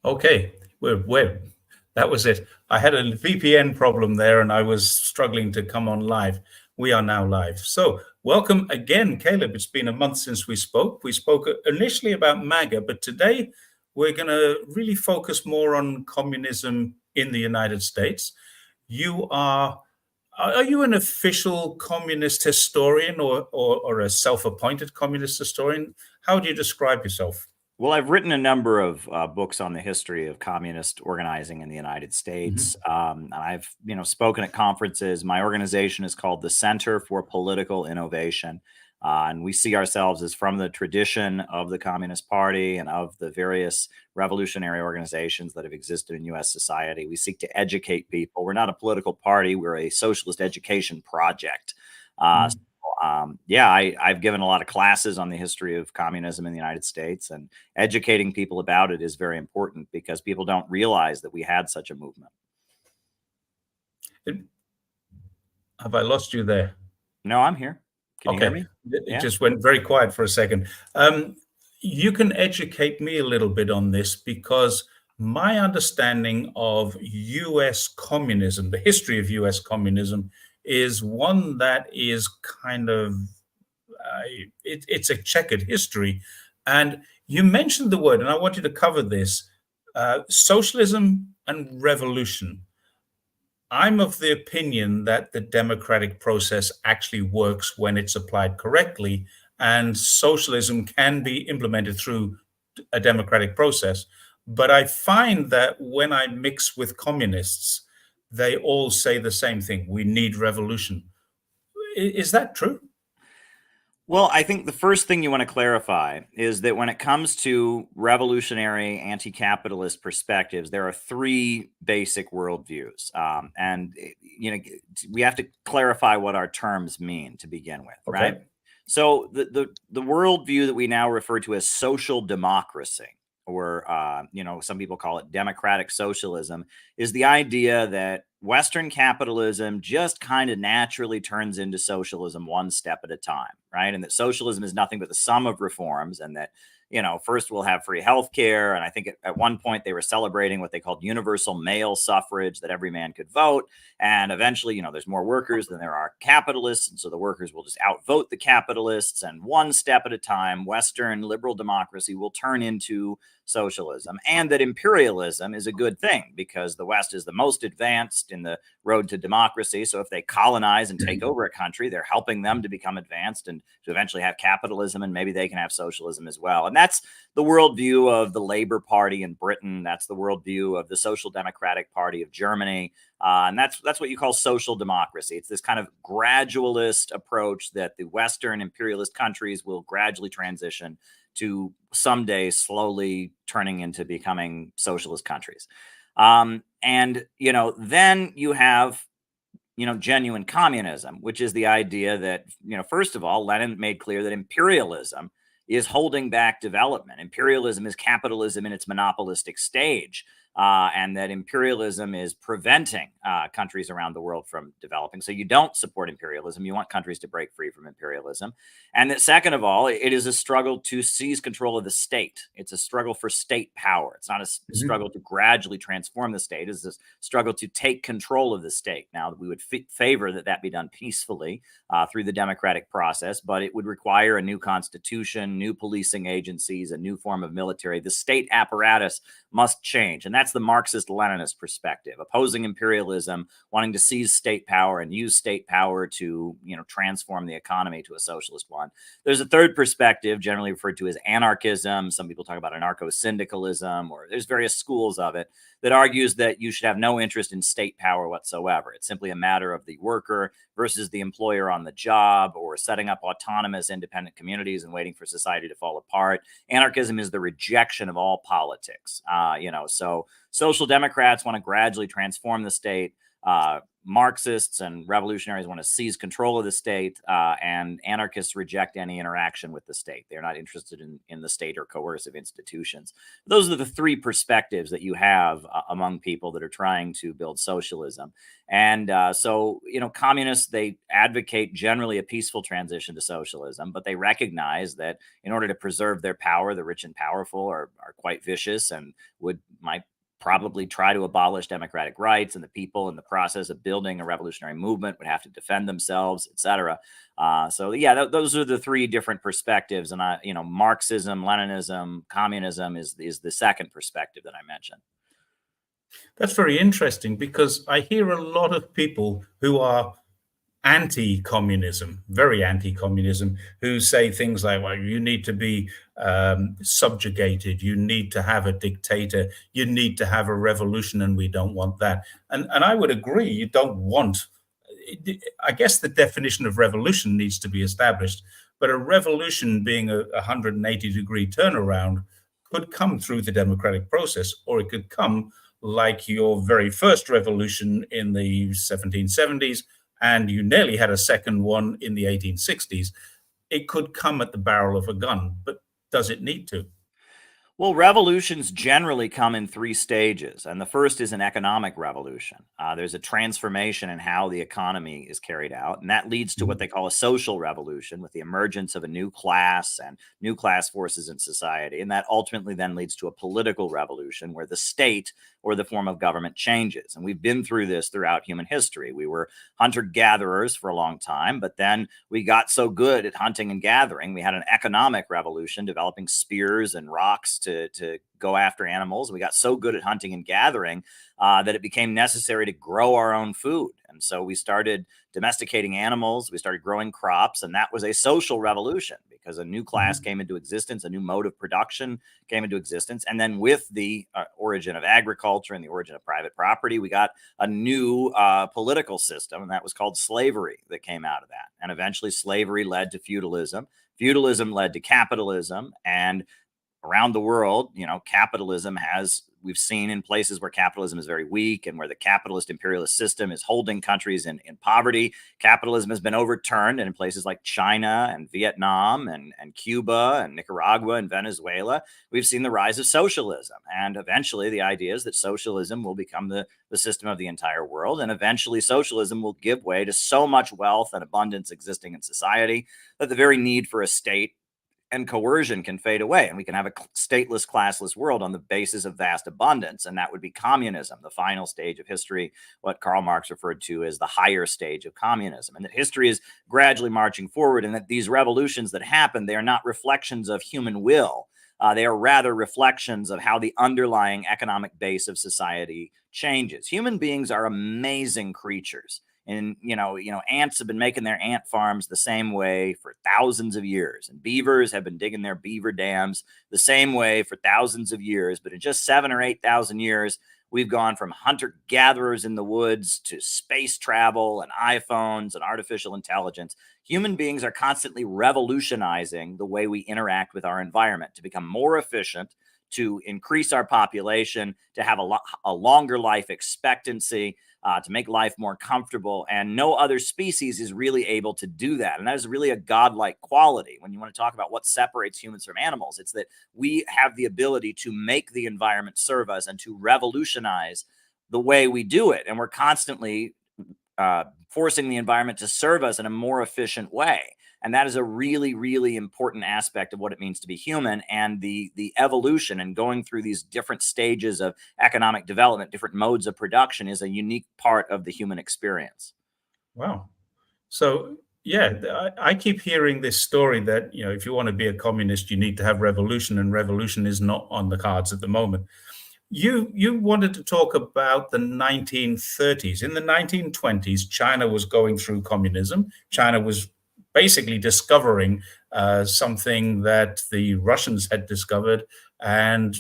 Okay, that was it. I had a VPN problem there and I was struggling to come on live. We are now live. So, welcome again, Caleb. It's been a month since we spoke. We spoke initially about MAGA, but today we're going to really focus more on communism in the United States. You are you an official communist historian or a self-appointed communist historian? How do you describe yourself? Well, I've written a number of books on the history of communist organizing in the United Mhm. States. And I've, spoken at conferences. My organization is called the Center for Political Innovation, and we see ourselves as from the tradition of the Communist Party and of the various revolutionary organizations that have existed in U.S. society. We seek to educate people. We're not a political party. We're a socialist education project. Uh, Mhm. I've given a lot of classes on the history of communism in the United States, and educating people about it is very important because people don't realize that we had such a movement. Have I lost you there? No, I'm here. Can you hear Okay. me? It Yeah. just went very quiet for a second. You can educate me a little bit on this because my understanding of US communism, the history of US communism, is one that is kind of it's a checkered history. And you mentioned the word, and I want you to cover this socialism and revolution. I'm of the opinion that the democratic process actually works when it's applied correctly, and socialism can be implemented through a democratic process. But I find that when I mix with communists, they all say the same thing: we need revolution. Is that true? Well, I think the first thing you want to clarify is that when it comes to revolutionary anti capitalist perspectives, there are three basic worldviews. We have to clarify what our terms mean to begin with, right? Okay. So, the worldview that we now refer to as social democracy, or some people call it democratic socialism, is the idea that Western capitalism just kind of naturally turns into socialism one step at a time, right? And that socialism is nothing but the sum of reforms, and that, first we'll have free health care. And I think at one point they were celebrating what they called universal male suffrage, that every man could vote. And eventually, there's more workers than there are capitalists. And so the workers will just outvote the capitalists. And one step at a time, Western liberal democracy will turn into socialism, and that imperialism is a good thing because the West is the most advanced in the road to democracy. So if they colonize and take over a country, they're helping them to become advanced and to eventually have capitalism, and maybe they can have socialism as well. And that's the worldview of the Labour Party in Britain. That's the worldview of the Social Democratic Party of Germany. And that's what you call social democracy. It's this kind of gradualist approach that the Western imperialist countries will gradually transition to someday slowly turning into becoming socialist countries. Then you have, genuine communism, which is the idea that, first of all, Lenin made clear that imperialism is holding back development. Imperialism is capitalism in its monopolistic stage. And that imperialism is preventing countries around the world from developing. So you don't support imperialism. You want countries to break free from imperialism. And that, second of all, it is a struggle to seize control of the state. It's a struggle for state power. It's not a Mhm. struggle to gradually transform the state. It's a struggle to take control of the state. Now, we would favor that be done peacefully through the democratic process, but it would require a new constitution, new policing agencies, a new form of military. The state apparatus must change. And that's the Marxist-Leninist perspective, opposing imperialism, wanting to seize state power and use state power to, transform the economy to a socialist one. There's a third perspective, generally referred to as anarchism. Some people talk about anarcho-syndicalism, or there's various schools of it, that argues that you should have no interest in state power whatsoever. It's simply a matter of the worker versus the employer on the job, or setting up autonomous, independent communities and waiting for society to fall apart. Anarchism is the rejection of all politics. So social democrats want to gradually transform the state. Marxists and revolutionaries want to seize control of the state, and anarchists reject any interaction with the state. They're not interested in the state or coercive institutions. Those are the three perspectives that you have among people that are trying to build socialism. And so, communists, they advocate generally a peaceful transition to socialism, but they recognize that in order to preserve their power, the rich and powerful are quite vicious and might probably try to abolish democratic rights, and the people in the process of building a revolutionary movement would have to defend themselves, etc. So yeah, those are the three different perspectives. And Marxism, Leninism, communism is the second perspective that I mentioned. That's very interesting, because I hear a lot of people who are anti-communism, very anti-communism, who say things like, well, you need to be subjugated, you need to have a dictator, you need to have a revolution, and we don't want that. And I would agree, you don't want, I guess the definition of revolution needs to be established, but a revolution being a 180-degree turnaround could come through the democratic process, or it could come like your very first revolution in the 1770s, and you nearly had a second one in the 1860s. It could come at the barrel of a gun, but does it need to? Well, revolutions generally come in three stages, and the first is an economic revolution. There's a transformation in how the economy is carried out, and that leads to what they call a social revolution, with the emergence of a new class and new class forces in society, and that ultimately then leads to a political revolution where the state or the form of government changes. And we've been through this throughout human history. We were hunter-gatherers for a long time, but then we got so good at hunting and gathering, we had an economic revolution, developing spears and rocks to go after animals. We got so good at hunting and gathering that it became necessary to grow our own food. And so we started domesticating animals, we started growing crops, and that was a social revolution, because a new class came into existence, a new mode of production came into existence. And then with the origin of agriculture and the origin of private property, we got a new political system, and that was called slavery, that came out of that. And eventually slavery led to feudalism. Feudalism led to capitalism, and around the world, capitalism we've seen in places where capitalism is very weak and where the capitalist imperialist system is holding countries in poverty. Capitalism has been overturned, and in places like China and Vietnam and Cuba and Nicaragua and Venezuela, we've seen the rise of socialism. And eventually the idea is that socialism will become the system of the entire world. And eventually socialism will give way to so much wealth and abundance existing in society that the very need for a state and coercion can fade away, and we can have a stateless, classless world on the basis of vast abundance. And that would be communism, the final stage of history, what Karl Marx referred to as the higher stage of communism. And that history is gradually marching forward, and that these revolutions that happen, they are not reflections of human will. They are rather reflections of how the underlying economic base of society changes. Human beings are amazing creatures. And, ants have been making their ant farms the same way for thousands of years. And beavers have been digging their beaver dams the same way for thousands of years. But in just 7,000 or 8,000 years, we've gone from hunter-gatherers in the woods to space travel and iPhones and artificial intelligence. Human beings are constantly revolutionizing the way we interact with our environment to become more efficient, to increase our population, to have a longer life expectancy, to make life more comfortable. And no other species is really able to do that. And that is really a godlike quality. When you want to talk about what separates humans from animals, it's that we have the ability to make the environment serve us and to revolutionize the way we do it. And we're constantly forcing the environment to serve us in a more efficient way. And that is a really, really important aspect of what it means to be human. And the evolution and going through these different stages of economic development, different modes of production, is a unique part of the human experience. Wow. So, yeah, I keep hearing this story that, if you want to be a communist, you need to have revolution, and revolution is not on the cards at the moment. You wanted to talk about the 1930s. In the 1920s, China was going through communism. China was basically discovering something that the Russians had discovered, and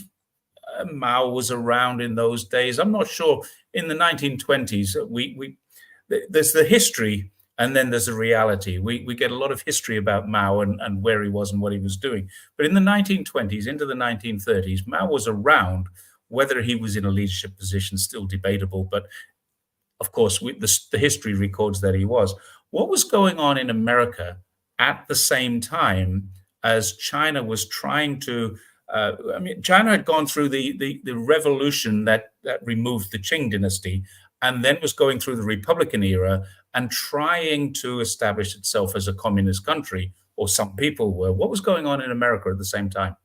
Mao was around in those days. I'm not sure. In the 1920s, there's the history, and then there's the reality. We get a lot of history about Mao and where he was and what he was doing. But in the 1920s into the 1930s, Mao was around. Whether he was in a leadership position, still debatable, but of course, the history records that he was. What was going on in America at the same time as China was trying to? China had gone through the revolution that removed the Qing dynasty, and then was going through the Republican era and trying to establish itself as a communist country, or some people were. What was going on in America at the same time?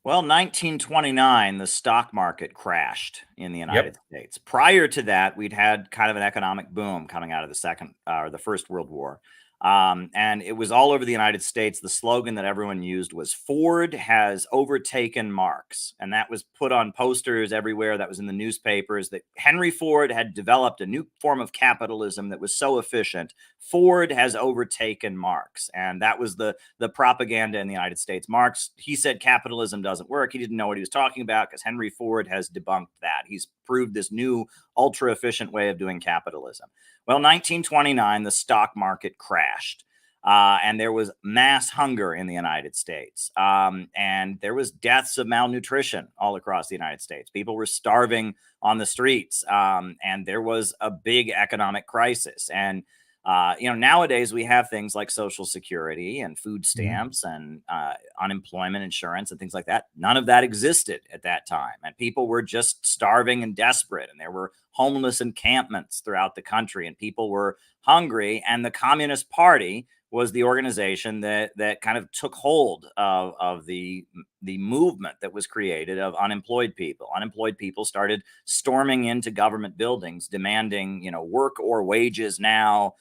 Well, 1929, the stock market crashed in the United Yep. States. Prior to that, we'd had kind of an economic boom coming out of the second or the First World War. And it was all over the United States. The slogan that everyone used was Ford has overtaken Marx. And that was put on posters everywhere. That was in the newspapers, that Henry Ford had developed a new form of capitalism that was so efficient. Ford has overtaken Marx. And that was the propaganda in the United States. Marx, he said capitalism doesn't work. He didn't know what he was talking about, because Henry Ford has debunked that. He's proved this new ultra efficient way of doing capitalism. Well, 1929, the stock market crashed. And there was mass hunger in the United States. And there was deaths of malnutrition all across the United States. People were starving on the streets. And there was a big economic crisis. And nowadays we have things like Social Security and food stamps and unemployment insurance and things like that. None of that existed at that time. And people were just starving and desperate. And there were homeless encampments throughout the country, and people were hungry. And the Communist Party was the organization that kind of took hold of the movement that was created of unemployed people. Unemployed people started storming into government buildings, demanding, work or wages now,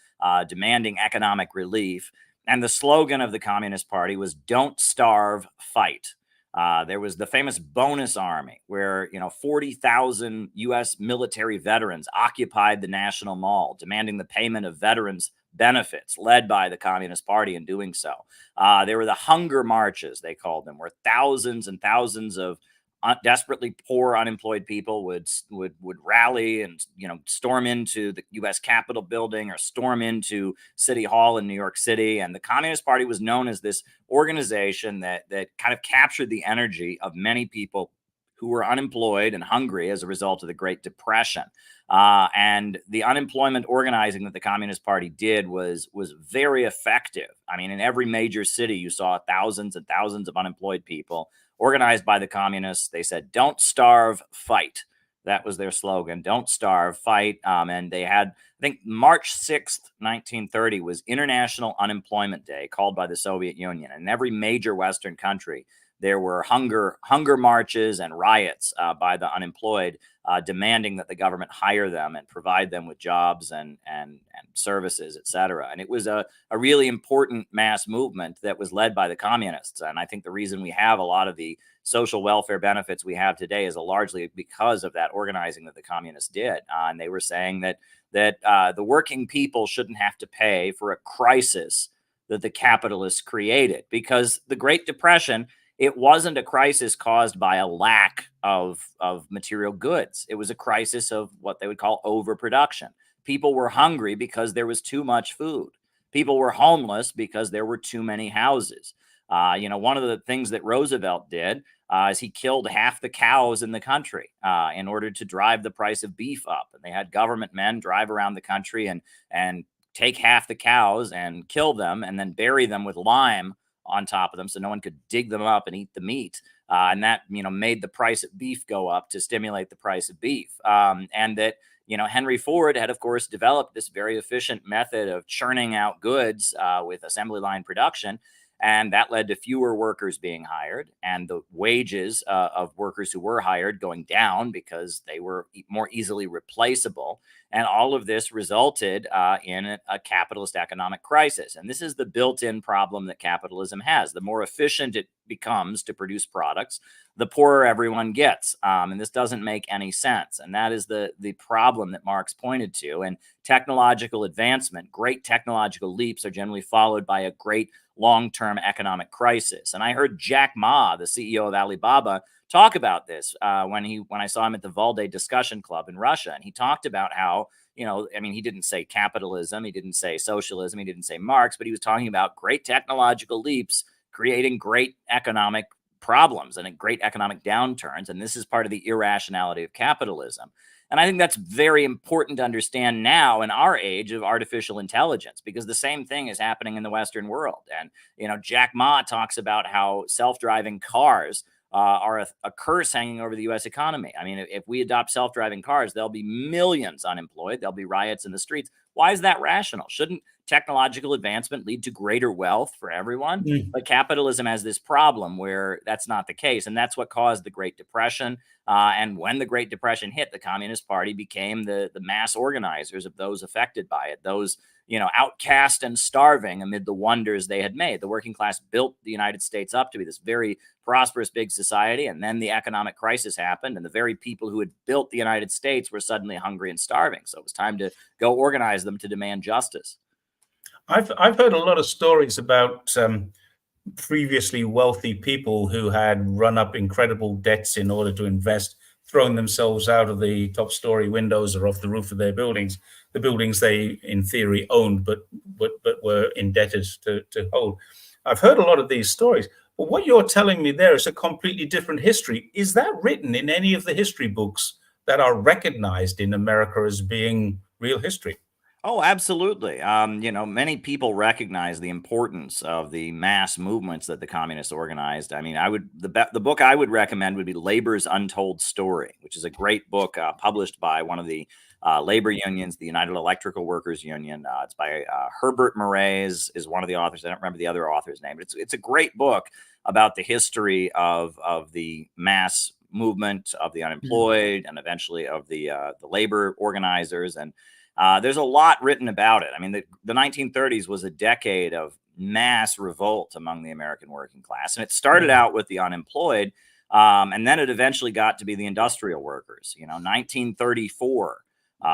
demanding economic relief. And the slogan of the Communist Party was "Don't starve, fight." There was the famous bonus army where, 40,000 U.S. military veterans occupied the National Mall, demanding the payment of veterans benefits, led by the Communist Party in doing so. There were the hunger marches, they called them, where thousands and thousands of desperately poor unemployed people would rally and storm into the U.S. Capitol building or storm into City Hall in New York City. And the Communist Party was known as this organization that kind of captured the energy of many people who were unemployed and hungry as a result of the Great Depression. And the unemployment organizing that the Communist Party did was very effective. I mean, in every major city, you saw thousands and thousands of unemployed people organized by the communists. They said, "Don't starve, fight." That was their slogan: "Don't starve, fight." And they had, I think, March 6th, 1930 was International Unemployment Day, called by the Soviet Union. And in every major Western country, there were hunger marches and riots by the unemployed, demanding that the government hire them and provide them with jobs and services, et cetera. And it was a really important mass movement that was led by the communists. And I think the reason we have a lot of the social welfare benefits we have today is largely because of that organizing that the communists did. And they were saying that the working people shouldn't have to pay for a crisis that the capitalists created, because the Great Depression, it wasn't a crisis caused by a lack of material goods. It was a crisis of what they would call overproduction. People were hungry because there was too much food. People were homeless because there were too many houses. One of the things that Roosevelt did is he killed half the cows in the country in order to drive the price of beef up. And they had government men drive around the country and take half the cows and kill them and then bury them with lime on top of them so no one could dig them up and eat the meat. And that, made the price of beef go up to stimulate the price of beef. And that, Henry Ford had, of course, developed this very efficient method of churning out goods with assembly line production. And that led to fewer workers being hired, and the wages of workers who were hired going down because they were more easily replaceable. And all of this resulted in a capitalist economic crisis. And this is the built-in problem that capitalism has. The more efficient it becomes to produce products, the poorer everyone gets. And this doesn't make any sense. And that is the problem that Marx pointed to. And technological advancement, great technological leaps, are generally followed by a great long-term economic crisis. And I heard Jack Ma, the CEO of Alibaba, talk about this when I saw him at the Valde Discussion Club in Russia. And he talked about how, he didn't say capitalism, he didn't say socialism, he didn't say Marx, but he was talking about great technological leaps creating great economic problems and great economic downturns. And this is part of the irrationality of capitalism. And I think that's very important to understand now in our age of artificial intelligence, because the same thing is happening in the Western world. And, Jack Ma talks about how self-driving cars are a curse hanging over the U.S. economy. I mean, if we adopt self-driving cars, there'll be millions unemployed. There'll be riots in the streets. Why is that rational? Shouldn't technological advancement lead to greater wealth for everyone? But capitalism has this problem where that's not the case. And that's what caused the Great Depression. And when the Great Depression hit, the Communist Party became the mass organizers of those affected by it, those outcast and starving amid the wonders they had made. The working class built the United States up to be this very prosperous big society, and then the economic crisis happened, and the very people who had built the United States were suddenly hungry and starving. So it was time to go organize them to demand justice. I've heard a lot of stories about previously wealthy people who had run up incredible debts in order to invest, thrown themselves out of the top story windows or off the roof of their buildings, the buildings they in theory owned but were indebted to hold. I've heard a lot of these stories, but what you're telling me there is a completely different history. Is that written in any of the history books that are recognized in America as being real history? Oh, absolutely. Many people recognize the importance of the mass movements that the communists organized. I mean, the book I would recommend would be Labor's Untold Story, which is a great book published by one of the labor unions, the United Electrical Workers Union. It's by Herbert Moraes is one of the authors. I don't remember the other author's name, but it's a great book about the history of the mass movement of the unemployed and eventually of the labor organizers. And there's a lot written about it. I mean, the 1930s was a decade of mass revolt among the American working class. And it started out with the unemployed, and then it eventually got to be the industrial workers. 1934,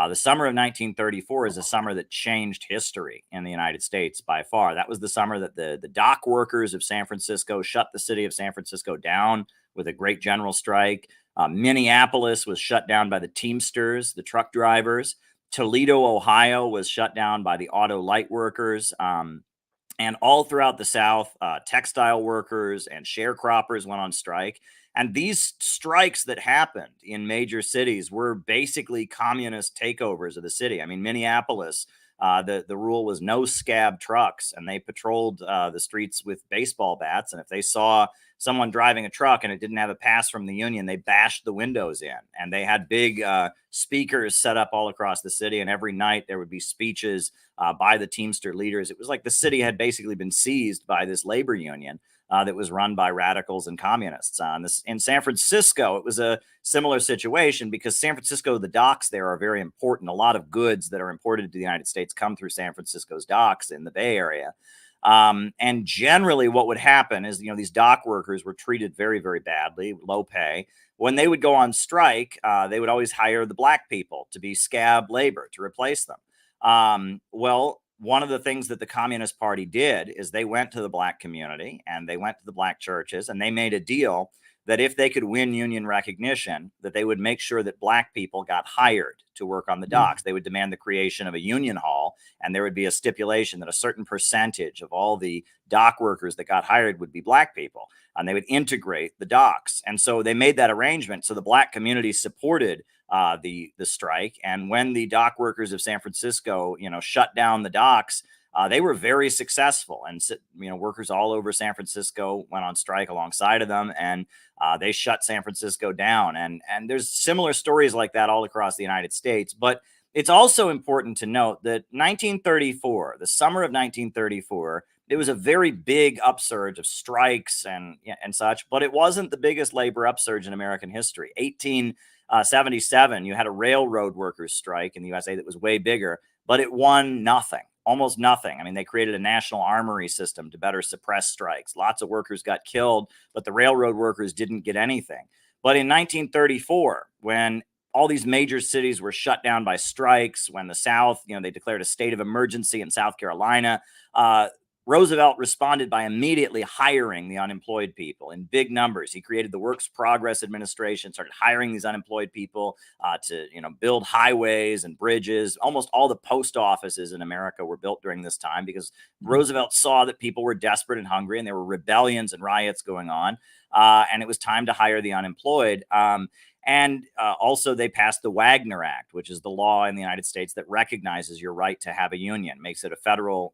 the summer of 1934 is a summer that changed history in the United States by far. That was the summer that the dock workers of San Francisco shut the city of San Francisco down with a great general strike. Minneapolis was shut down by the Teamsters, the truck drivers. Toledo, Ohio was shut down by the auto light workers. And all throughout the South, textile workers and sharecroppers went on strike. And these strikes that happened in major cities were basically communist takeovers of the city. I mean, Minneapolis, the rule was no scab trucks, and they patrolled the streets with baseball bats. And if they saw someone driving a truck and it didn't have a pass from the union, they bashed the windows in. And they had big speakers set up all across the city. And every night there would be speeches by the Teamster leaders. It was like the city had basically been seized by this labor union that was run by radicals and communists. In San Francisco, it was a similar situation because San Francisco, the docks there are very important. A lot of goods that are imported to the United States come through San Francisco's docks in the Bay Area. And generally what would happen is, these dock workers were treated very, very badly, low pay. When they would go on strike, they would always hire the black people to be scab labor to replace them. Well, one of the things that the Communist Party did is they went to the black community and they went to the black churches and they made a deal that if they could win union recognition, that they would make sure that black people got hired to work on the docks. They would demand the creation of a union hall, and there would be a stipulation that a certain percentage of all the dock workers that got hired would be black people, and they would integrate the docks. And so they made that arrangement. So the black community supported the strike. And when the dock workers of San Francisco, shut down the docks, they were very successful, and workers all over San Francisco went on strike alongside of them, and they shut San Francisco down. And there's similar stories like that all across the United States. But it's also important to note that 1934, the summer of 1934, it was a very big upsurge of strikes and such, but it wasn't the biggest labor upsurge in American history. 1877, you had a railroad workers strike in the USA that was way bigger, but it won nothing. Almost nothing. I mean, they created a national armory system to better suppress strikes. Lots of workers got killed, but the railroad workers didn't get anything. But in 1934, when all these major cities were shut down by strikes, when the South, they declared a state of emergency in South Carolina, Roosevelt responded by immediately hiring the unemployed people in big numbers. He created the Works Progress Administration, started hiring these unemployed people to, build highways and bridges. Almost all the post offices in America were built during this time because Roosevelt saw that people were desperate and hungry, and there were rebellions and riots going on, and it was time to hire the unemployed. And also, they passed the Wagner Act, which is the law in the United States that recognizes your right to have a union, makes it a federal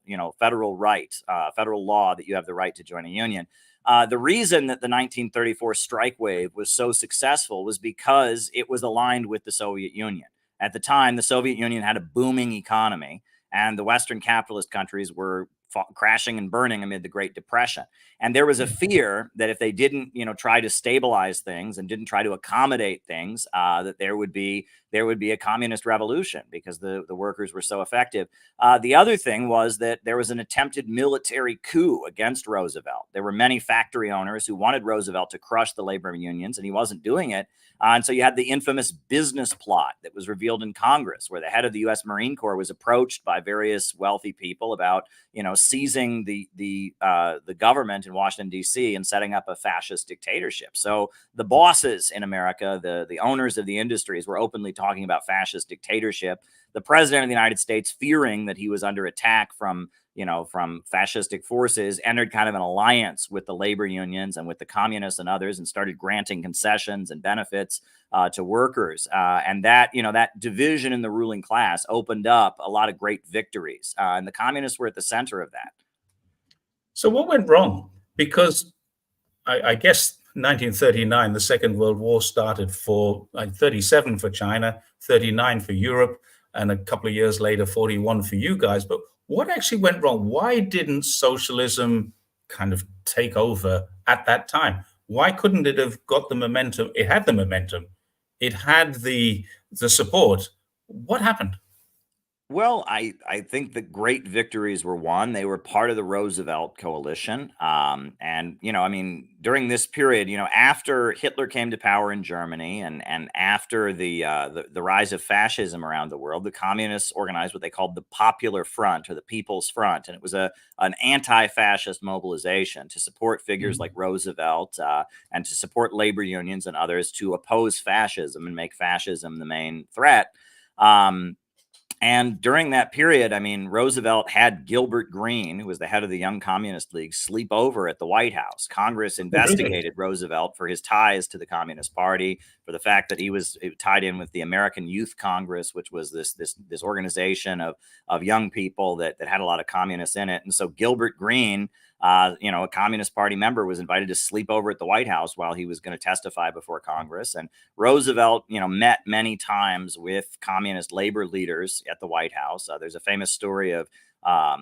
right, federal law that you have the right to join a union. The reason that the 1934 strike wave was so successful was because it was aligned with the Soviet Union. At the time, the Soviet Union had a booming economy, and the Western capitalist countries were crashing and burning amid the Great Depression. And there was a fear that if they didn't, try to stabilize things and didn't try to accommodate things, that there would be a communist revolution because the workers were so effective. The other thing was that there was an attempted military coup against Roosevelt. There were many factory owners who wanted Roosevelt to crush the labor unions, and he wasn't doing it. And so you had the infamous business plot that was revealed in Congress, where the head of the U.S. Marine Corps was approached by various wealthy people about, seizing the government in Washington, D.C. and setting up a fascist dictatorship. So the bosses in America, the owners of the industries, were openly talking about fascist dictatorship. The president of the United States, fearing that he was under attack from fascistic forces, entered kind of an alliance with the labor unions and with the communists and others, and started granting concessions and benefits to workers. And that division in the ruling class opened up a lot of great victories. And the communists were at the center of that. So what went wrong? Because I guess 1939, the Second World War started for 37 for China, 39 for Europe, and a couple of years later, 41 for you guys. But what actually went wrong? Why didn't socialism kind of take over at that time? Why couldn't it have got the momentum? It had the momentum. It had the support. What happened? Well, I think the great victories were won. They were part of the Roosevelt coalition. And, during this period, after Hitler came to power in Germany and after the rise of fascism around the world, the communists organized what they called the Popular Front or the People's Front. And it was an anti-fascist mobilization to support figures like Roosevelt and to support labor unions and others to oppose fascism and make fascism the main threat. And during that period, Roosevelt had Gilbert Green, who was the head of the Young Communist League, sleep over at the White House. Congress investigated Roosevelt for his ties to the Communist Party, for the fact that he was tied in with the American Youth Congress, which was this organization of young people that had a lot of communists in it. And so Gilbert Green, a Communist Party member, was invited to sleep over at the White House while he was going to testify before Congress. And Roosevelt, met many times with communist labor leaders at the White House. There's a famous story of, a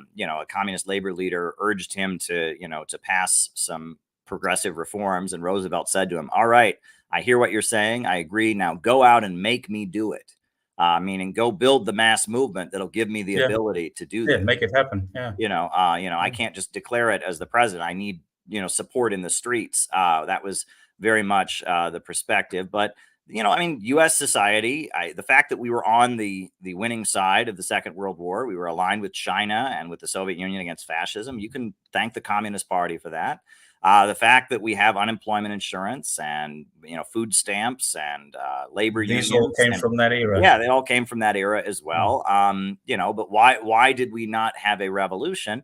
communist labor leader urged him to pass some progressive reforms. And Roosevelt said to him, "All right, I hear what you're saying. I agree. Now go out and make me do it." Meaning go build the mass movement that'll give me the ability to do that. Make it happen. Yeah. I can't just declare it as the president. I need, support in the streets. That was very much the perspective. But, U.S. society, the fact that we were on the winning side of the Second World War, we were aligned with China and with the Soviet Union against fascism. You can thank the Communist Party for that. The fact that we have unemployment insurance and food stamps and labor unions. These all came from that era. Yeah, they all came from that era as well. But why did we not have a revolution?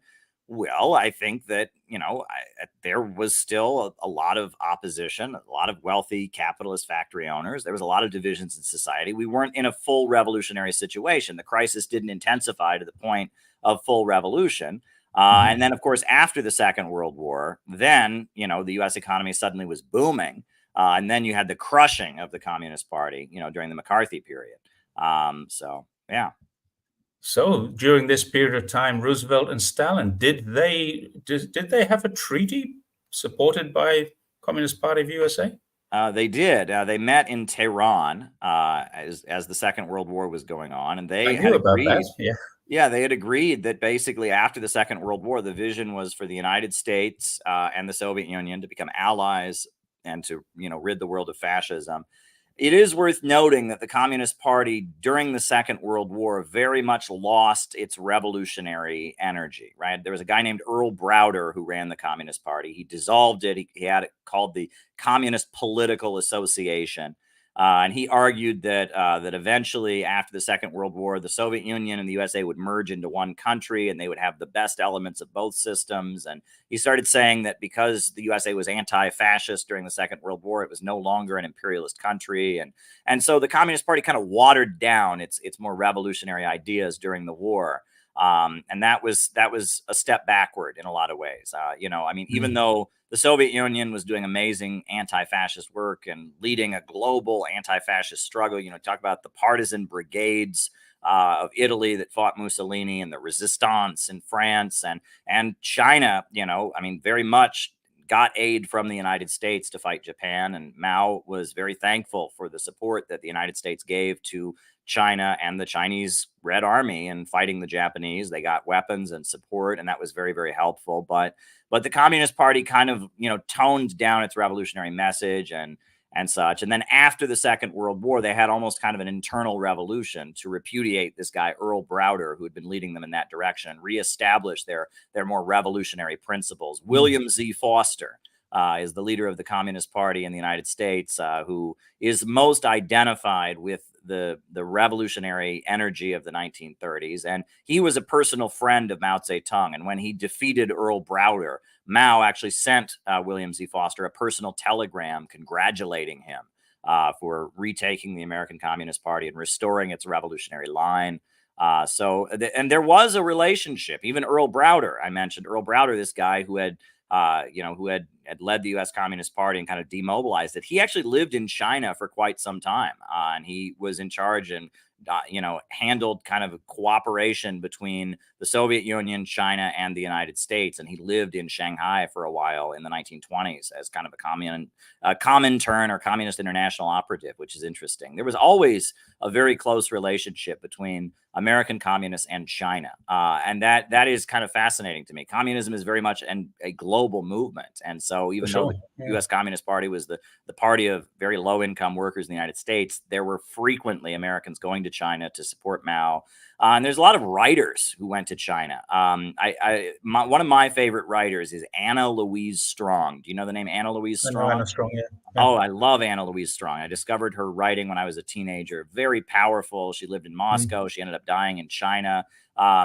Well, I think that there was still a lot of opposition, a lot of wealthy capitalist factory owners. There was a lot of divisions in society. We weren't in a full revolutionary situation. The crisis didn't intensify to the point of full revolution. And then, of course, after the Second World War, then, the U.S. economy suddenly was booming. And then you had the crushing of the Communist Party, during the McCarthy period. Yeah. So during this period of time, Roosevelt and Stalin, did they have a treaty supported by Communist Party of USA? They did. They met in Tehran as the Second World War was going on, and they had agreed. Yeah, they had agreed that basically after the Second World War, the vision was for the United States and the Soviet Union to become allies and to rid the world of fascism. It is worth noting that the Communist Party during the Second World War very much lost its revolutionary energy, right? There was a guy named Earl Browder who ran the Communist Party. He dissolved it. He had it called the Communist Political Association. And he argued that that eventually, after the Second World War, the Soviet Union and the USA would merge into one country, and they would have the best elements of both systems. And he started saying that because the USA was anti-fascist during the Second World War, it was no longer an imperialist country, and so the Communist Party kind of watered down its more revolutionary ideas during the war. And that was a step backward in a lot of ways. I mean, even though the Soviet Union was doing amazing anti-fascist work and leading a global anti-fascist struggle, talk about the partisan brigades of Italy that fought Mussolini, and the resistance in France, and China, I mean, very much got aid from the United States to fight Japan. And Mao was very thankful for the support that the United States gave to China and the Chinese Red Army in fighting the Japanese. They got weapons and support, and that was very, very helpful. But the Communist Party kind of, toned down its revolutionary message and such. And then after the Second World War, they had almost kind of an internal revolution to repudiate this guy, Earl Browder, who had been leading them in that direction, and reestablish their more revolutionary principles. William Z. Foster is the leader of the Communist Party in the United States, who is most identified with the revolutionary energy of the 1930s. And he was a personal friend of Mao Zedong. And when he defeated Earl Browder, Mao actually sent William Z. Foster a personal telegram congratulating him for retaking the American Communist Party and restoring its revolutionary line. And there was a relationship. Even Earl Browder, I mentioned Earl Browder, this guy who had who had led the U.S. Communist Party and kind of demobilized it. He actually lived in China for quite some time, and he was in charge and handled kind of a cooperation between the Soviet Union, China, and the United States. And he lived in Shanghai for a while in the 1920s as kind of a Comintern or Communist International operative, which is interesting. There was always a very close relationship between American communists and China. And that is kind of fascinating to me. Communism is very much a global movement. And so even though the U.S. Communist Party was the party of very low-income workers in the United States, there were frequently Americans going to China to support Mao. And there's a lot of writers who went to China. One of my favorite writers is Anna Louise Strong. Do you know the name Anna Louise Strong? Anna Strong, yeah. Oh, I love Anna Louise Strong. I discovered her writing when I was a teenager. Very powerful. She lived in Moscow. She ended up dying in China.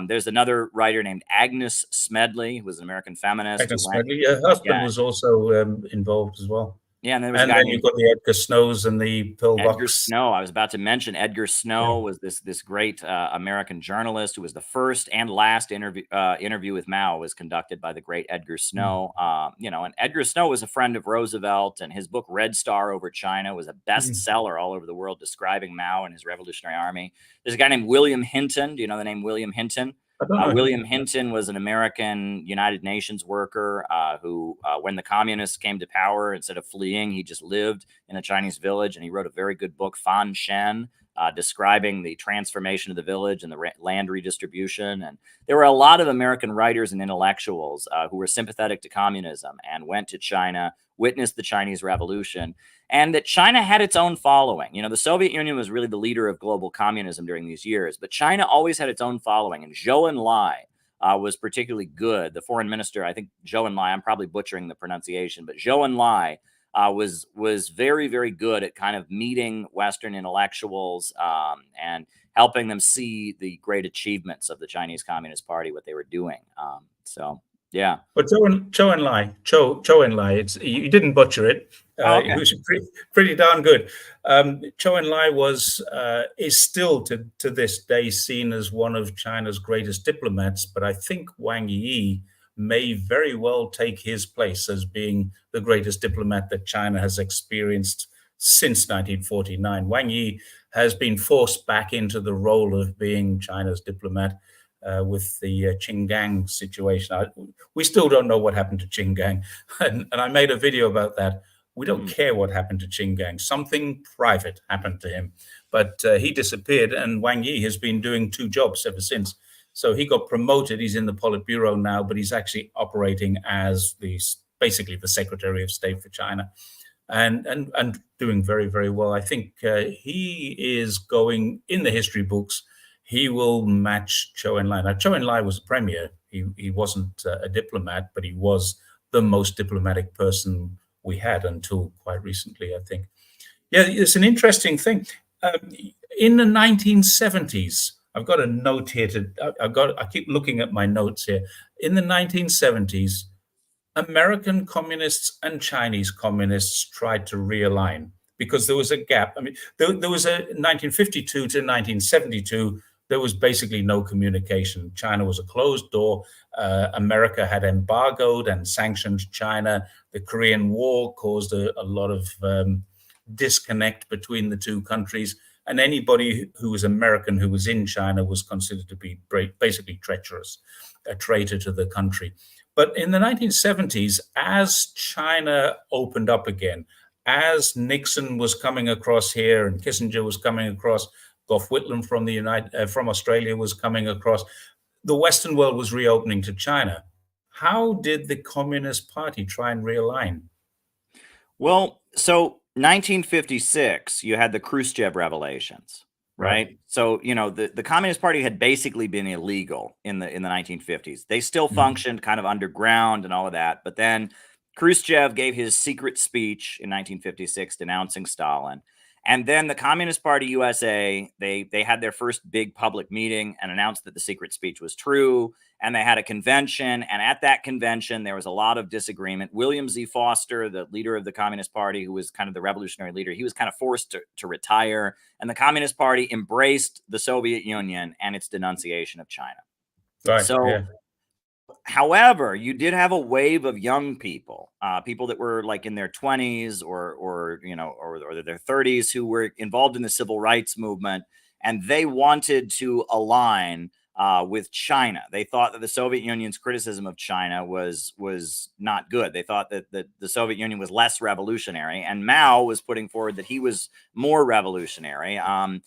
There's another writer named Agnes Smedley, who was an American feminist. Agnes Smedley, her husband was also involved as well. Yeah, and then you've got the Edgar Snows and the pillbox. Edgar Snow. I was about to mention Edgar Snow was this great American journalist who was the first and last interview with Mao was conducted by the great Edgar Snow. And Edgar Snow was a friend of Roosevelt, and his book Red Star Over China was a bestseller all over the world describing Mao and his Revolutionary Army. There's a guy named William Hinton. Do you know the name William Hinton? William Hinton was an American United Nations worker who, when the communists came to power, instead of fleeing, he just lived in a Chinese village, and he wrote a very good book, Fan Shen, describing the transformation of the village and the land redistribution. And there were a lot of American writers and intellectuals who were sympathetic to communism and went to China, witnessed the Chinese Revolution, and that China had its own following. The Soviet Union was really the leader of global communism during these years, but China always had its own following. And Zhou Enlai was particularly good. The foreign minister, I think Zhou Enlai, I'm probably butchering the pronunciation, but Zhou Enlai was very, very good at kind of meeting Western intellectuals and helping them see the great achievements of the Chinese Communist Party, what they were doing. Yeah. But Zhou Enlai, you didn't butcher it. Okay. It was pretty darn good. Zhou Enlai is still to this day seen as one of China's greatest diplomats, but I think Wang Yi may very well take his place as being the greatest diplomat that China has experienced since 1949. Wang Yi has been forced back into the role of being China's diplomat with the Qinggang situation. We still don't know what happened to Qinggang, and I made a video about that. We don't care what happened to Qinggang. Something private happened to him, but he disappeared, and Wang Yi has been doing two jobs ever since. So he got promoted. He's in the Politburo now, but he's actually operating as basically the Secretary of State for China. and doing very, very well. I think he is going in the history books. He will match Zhou Enlai. Now, Zhou Enlai was a premier. He wasn't a diplomat, but he was the most diplomatic person we had until quite recently, I think. Yeah, it's an interesting thing. In the 1970s, I've got a note here I keep looking at my notes here. In the 1970s, American communists and Chinese communists tried to realign because there was a gap. I mean, there was a 1952 to 1972, there was basically no communication. China was a closed door. America had embargoed and sanctioned China. The Korean War caused a lot of disconnect between the two countries. And anybody who was American who was in China was considered to be basically treacherous, a traitor to the country. But in the 1970s, as China opened up again, as Nixon was coming across here and Kissinger was coming across, Gough Whitlam from Australia was coming across, the Western world was reopening to China. How did the Communist Party try and realign? Well, so 1956, you had the Khrushchev revelations, right? So, you know, the Communist Party had basically been illegal in the 1950s. They still functioned kind of underground and all of that, but then Khrushchev gave his secret speech in 1956 denouncing Stalin. And then the Communist Party USA, they had their first big public meeting and announced that the secret speech was true. And they had a convention. And at that convention, there was a lot of disagreement. William Z. Foster, the leader of the Communist Party, who was kind of the revolutionary leader, he was kind of forced to retire. And the Communist Party embraced the Soviet Union and its denunciation of China. Right. So, yeah. However, you did have a wave of young people, people that were like in their 20s or their 30s, who were involved in the civil rights movement, and they wanted to align with China. They thought that the Soviet Union's criticism of China was not good. They thought that the Soviet Union was less revolutionary, and Mao was putting forward that he was more revolutionary. And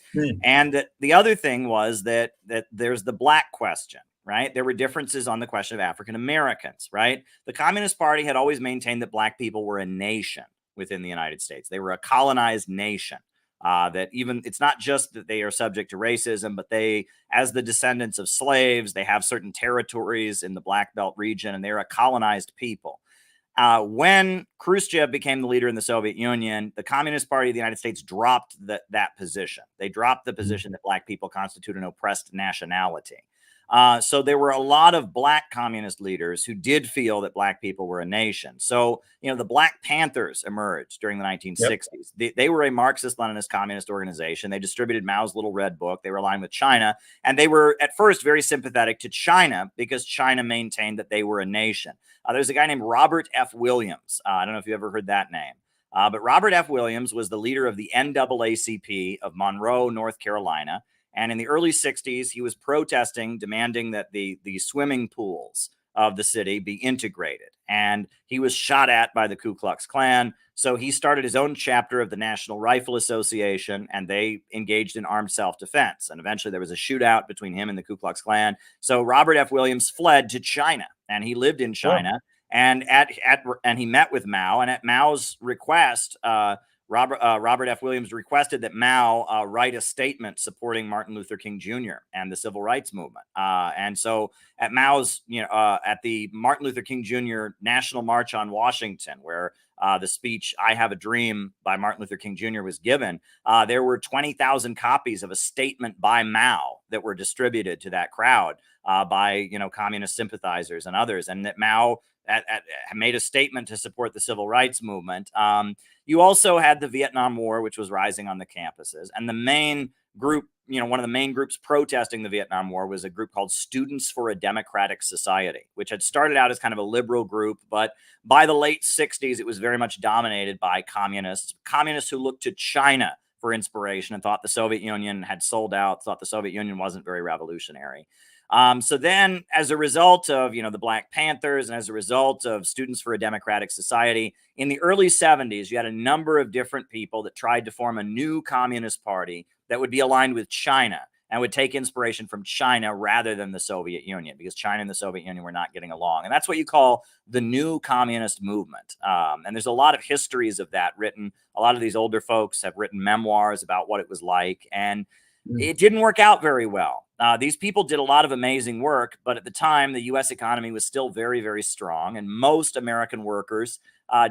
that the other thing was that there's the black question. Right. There were differences on the question of African Americans. Right. The Communist Party had always maintained that black people were a nation within the United States. They were a colonized nation. That even it's not just that they are subject to racism, but they, as the descendants of slaves, they have certain territories in the Black Belt region, and they're a colonized people. When Khrushchev became the leader in the Soviet Union, the Communist Party of the United States dropped that position. They dropped the position that black people constitute an oppressed nationality. So there were a lot of black communist leaders who did feel that black people were a nation. So, the Black Panthers emerged during the 1960s. Yep. They were a Marxist-Leninist communist organization. They distributed Mao's Little Red Book. They were aligned with China. And they were at first very sympathetic to China because China maintained that they were a nation. There's a guy named Robert F. Williams. I don't know if you ever heard that name. But Robert F. Williams was the leader of the NAACP of Monroe, North Carolina. And in the early 60s, he was protesting, demanding that the swimming pools of the city be integrated. And he was shot at by the Ku Klux Klan. So he started his own chapter of the National Rifle Association, and they engaged in armed self-defense. And eventually there was a shootout between him and the Ku Klux Klan. So Robert F. Williams fled to China, and he lived in China. Oh. And he met with Mao. And at Mao's request, Robert F. Williams requested that Mao write a statement supporting Martin Luther King Jr. and the civil rights movement. And so at Mao's, at the Martin Luther King Jr. National March on Washington, where the speech, "I Have a Dream" by Martin Luther King Jr. was given, there were 20,000 copies of a statement by Mao that were distributed to that crowd by, communist sympathizers and others. And that Mao made a statement to support the civil rights movement. You also had the Vietnam War, which was rising on the campuses. And the main group, one of the main groups protesting the Vietnam War was a group called Students for a Democratic Society, which had started out as kind of a liberal group. But by the late 60s, it was very much dominated by communists who looked to China for inspiration and thought the Soviet Union had sold out, thought the Soviet Union wasn't very revolutionary. So then, as a result of, the Black Panthers and as a result of Students for a Democratic Society, in the early 70s, you had a number of different people that tried to form a new communist party that would be aligned with China. and would take inspiration from China rather than the Soviet Union, because China and the Soviet Union were not getting along. And that's what you call the new communist movement. And there's a lot of histories of that written. A lot of these older folks have written memoirs about what it was like. And it didn't work out very well. These people did a lot of amazing work, but at the time, the U.S. economy was still very, very strong, and most American workers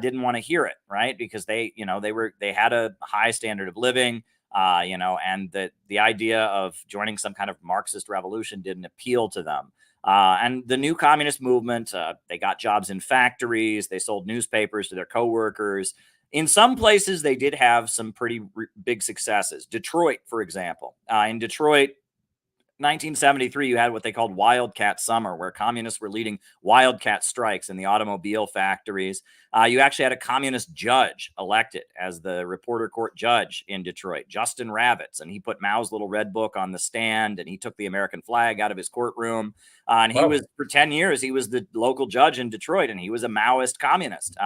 didn't want to hear it, right? Because they had a high standard of living, and the idea of joining some kind of Marxist revolution didn't appeal to them. And the new communist movement, they got jobs in factories, they sold newspapers to their coworkers. In some places, they did have some pretty big successes. Detroit, for example. In Detroit, 1973, you had what they called Wildcat Summer, where communists were leading wildcat strikes in the automobile factories. You actually had a communist judge elected as the reporter court judge in Detroit, Justin Ravitz, and he put Mao's little red book on the stand, and he took the American flag out of his courtroom. And he was, for 10 years, he was the local judge in Detroit, and he was a Maoist communist.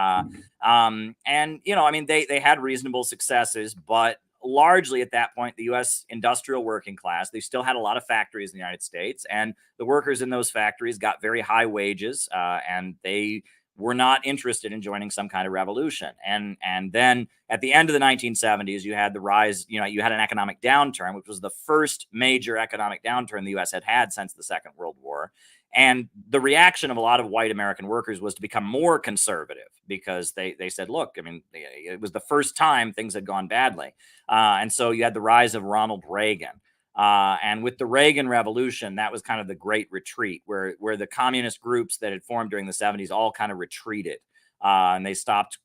They had reasonable successes, but largely at that point, the U.S. industrial working class, they still had a lot of factories in the United States, and the workers in those factories got very high wages, and they were not interested in joining some kind of revolution. And then at the end of the 1970s, you had the rise, you had an economic downturn, which was the first major economic downturn the U.S. had since the Second World War. And the reaction of a lot of white American workers was to become more conservative, because they said, look, it was the first time things had gone badly. And so you had the rise of Ronald Reagan. And with the Reagan Revolution, that was kind of the great retreat, where the communist groups that had formed during the 70s all kind of retreated. And they stopped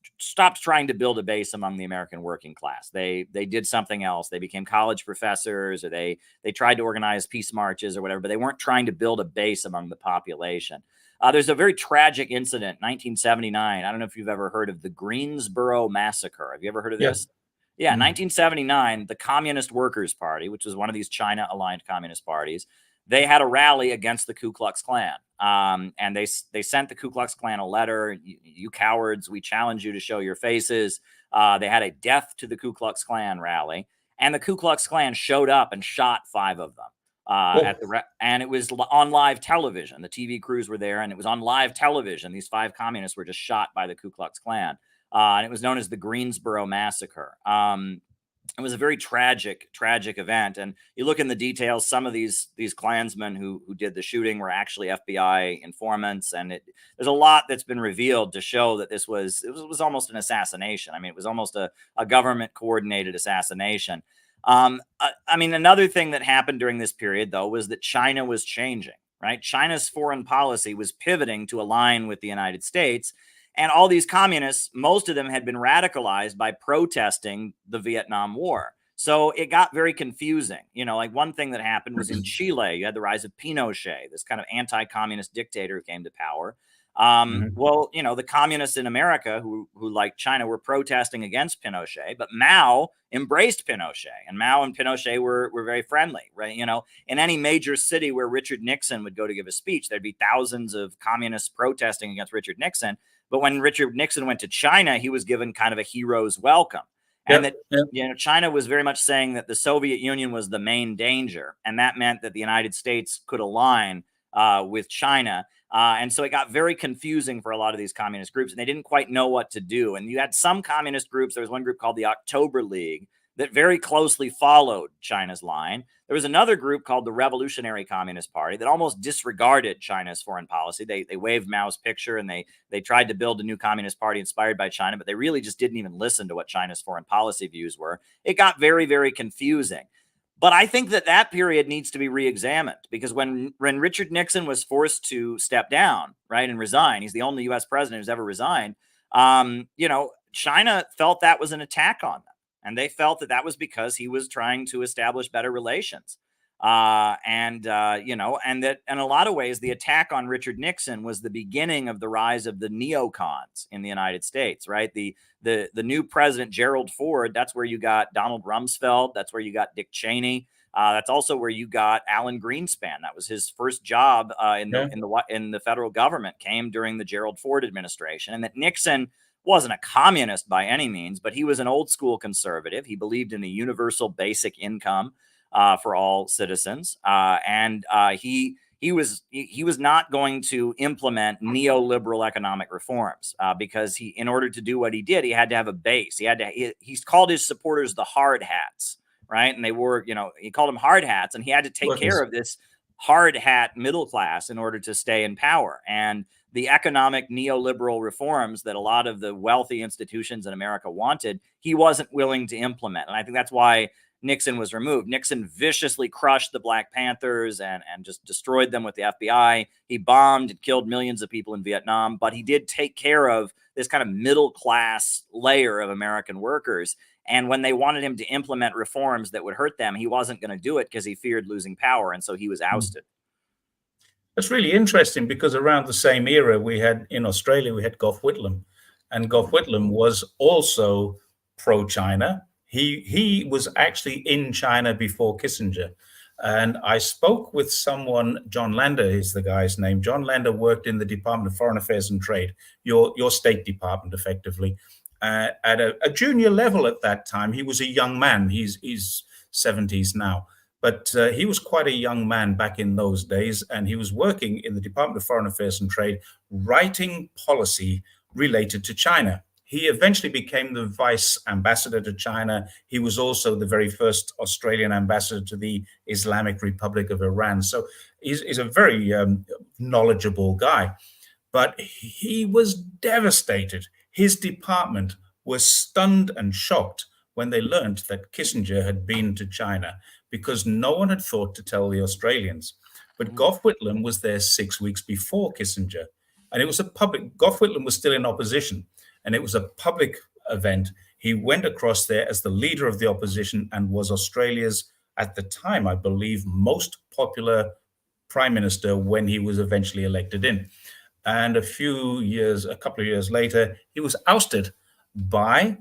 trying to build a base among the American working class. They did something else. They became college professors, or they tried to organize peace marches or whatever, but they weren't trying to build a base among the population. There's a very tragic incident, 1979. I don't know if you've ever heard of the Greensboro Massacre. Have you ever heard of this? Yeah, 1979, the Communist Workers' Party, which was one of these China-aligned communist parties, they had a rally against the Ku Klux Klan. And they sent the Ku Klux Klan a letter. You cowards, we challenge you to show your faces. They had a death to the Ku Klux Klan rally. And the Ku Klux Klan showed up and shot 5 of them. And it was on live television. The TV crews were there, and it was on live television. These 5 communists were just shot by the Ku Klux Klan. And it was known as the Greensboro Massacre. It was a very tragic event. And you look in the details, some of these Klansmen who did the shooting were actually FBI informants. And there's a lot that's been revealed to show that it was almost an assassination. It was almost a government coordinated assassination. Another thing that happened during this period, though, was that China was changing, right? China's foreign policy was pivoting to align with the United States. And all these communists, most of them had been radicalized by protesting the Vietnam War. So it got very confusing. Like one thing that happened was in Chile, you had the rise of Pinochet, this kind of anti-communist dictator who came to power. The communists in America who like China were protesting against Pinochet, but Mao embraced Pinochet, and Mao and Pinochet were very friendly, right? In any major city where Richard Nixon would go to give a speech, there'd be thousands of communists protesting against Richard Nixon. But when Richard Nixon went to China, he was given kind of a hero's welcome. And China was very much saying that the Soviet Union was the main danger. And that meant that the United States could align with China. And so it got very confusing for a lot of these communist groups, and they didn't quite know what to do. And you had some communist groups. There was one group called the October League that very closely followed China's line. There was another group called the Revolutionary Communist Party that almost disregarded China's foreign policy. They waved Mao's picture, and they tried to build a new communist party inspired by China, but they really just didn't even listen to what China's foreign policy views were. It got very, very confusing. But I think that period needs to be re-examined, because when Richard Nixon was forced to step down, right, and resign, he's the only U.S. president who's ever resigned, China felt that was an attack on them. And they felt that was because he was trying to establish better relations. And that in a lot of ways, the attack on Richard Nixon was the beginning of the rise of the neocons in the United States, right? The new president, Gerald Ford, that's where you got Donald Rumsfeld. That's where you got Dick Cheney. That's also where you got Alan Greenspan. That was his first job in the federal government, came during the Gerald Ford administration. And that Nixon wasn't a communist by any means, but he was an old school conservative. He believed in the universal basic income. for all citizens, and he was not going to implement neoliberal economic reforms because in order to do what he did, he had to have a base. He's called his supporters the hard hats, right? And they wore, he called them hard hats, and he had to take care of this hard hat middle class in order to stay in power. And the economic neoliberal reforms that a lot of the wealthy institutions in America wanted, he wasn't willing to implement. And I think that's why Nixon was removed. Nixon viciously crushed the Black Panthers and just destroyed them with the FBI. He bombed and killed millions of people in Vietnam, but he did take care of this kind of middle class layer of American workers. And when they wanted him to implement reforms that would hurt them, he wasn't going to do it because he feared losing power. And so he was ousted. That's really interesting because around the same era in Australia, we had Gough Whitlam, and Gough Whitlam was also pro-China. He was actually in China before Kissinger. And I spoke with someone, John Lander is the guy's name. John Lander worked in the Department of Foreign Affairs and Trade, your State Department, effectively, at a junior level at that time. He was a young man. He's 70s now. But he was quite a young man back in those days, and he was working in the Department of Foreign Affairs and Trade, writing policy related to China. He eventually became the vice ambassador to China. He was also the very first Australian ambassador to the Islamic Republic of Iran. So he's a very knowledgeable guy. But he was devastated. His department was stunned and shocked when they learned that Kissinger had been to China, because no one had thought to tell the Australians. But Gough Whitlam was there 6 weeks before Kissinger. And it was Gough Whitlam was still in opposition. And it was a public event. He went across there as the leader of the opposition and was Australia's, at the time, I believe, most popular prime minister when he was eventually elected in. And a couple of years later, he was ousted by,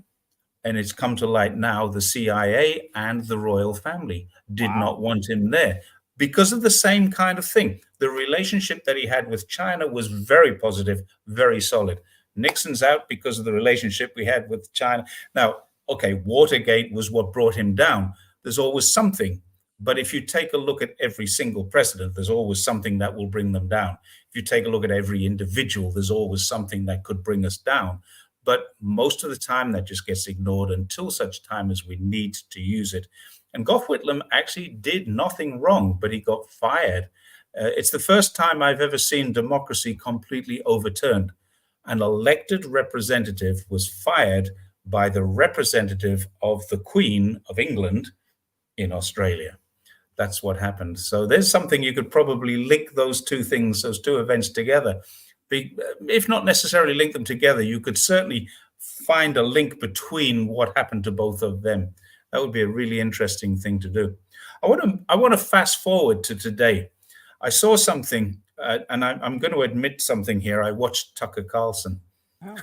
and it's come to light now, the CIA and the royal family did not want him there because of the same kind of thing. The relationship that he had with China was very positive, very solid. Nixon's out because of the relationship we had with China. Now, okay, Watergate was what brought him down. There's always something. But if you take a look at every single president, there's always something that will bring them down. If you take a look at every individual, there's always something that could bring us down. But most of the time that just gets ignored until such time as we need to use it. And Gough Whitlam actually did nothing wrong, but he got fired. It's the first time I've ever seen democracy completely overturned. An elected representative was fired by the representative of the Queen of England in Australia. That's what happened. So there's something you could probably link those two events together. If not necessarily link them together, you could certainly find a link between what happened to both of them. That would be a really interesting thing to do. I want to fast forward to today. I saw something, and I'm going to admit something here. I watched Tucker Carlson. Oh.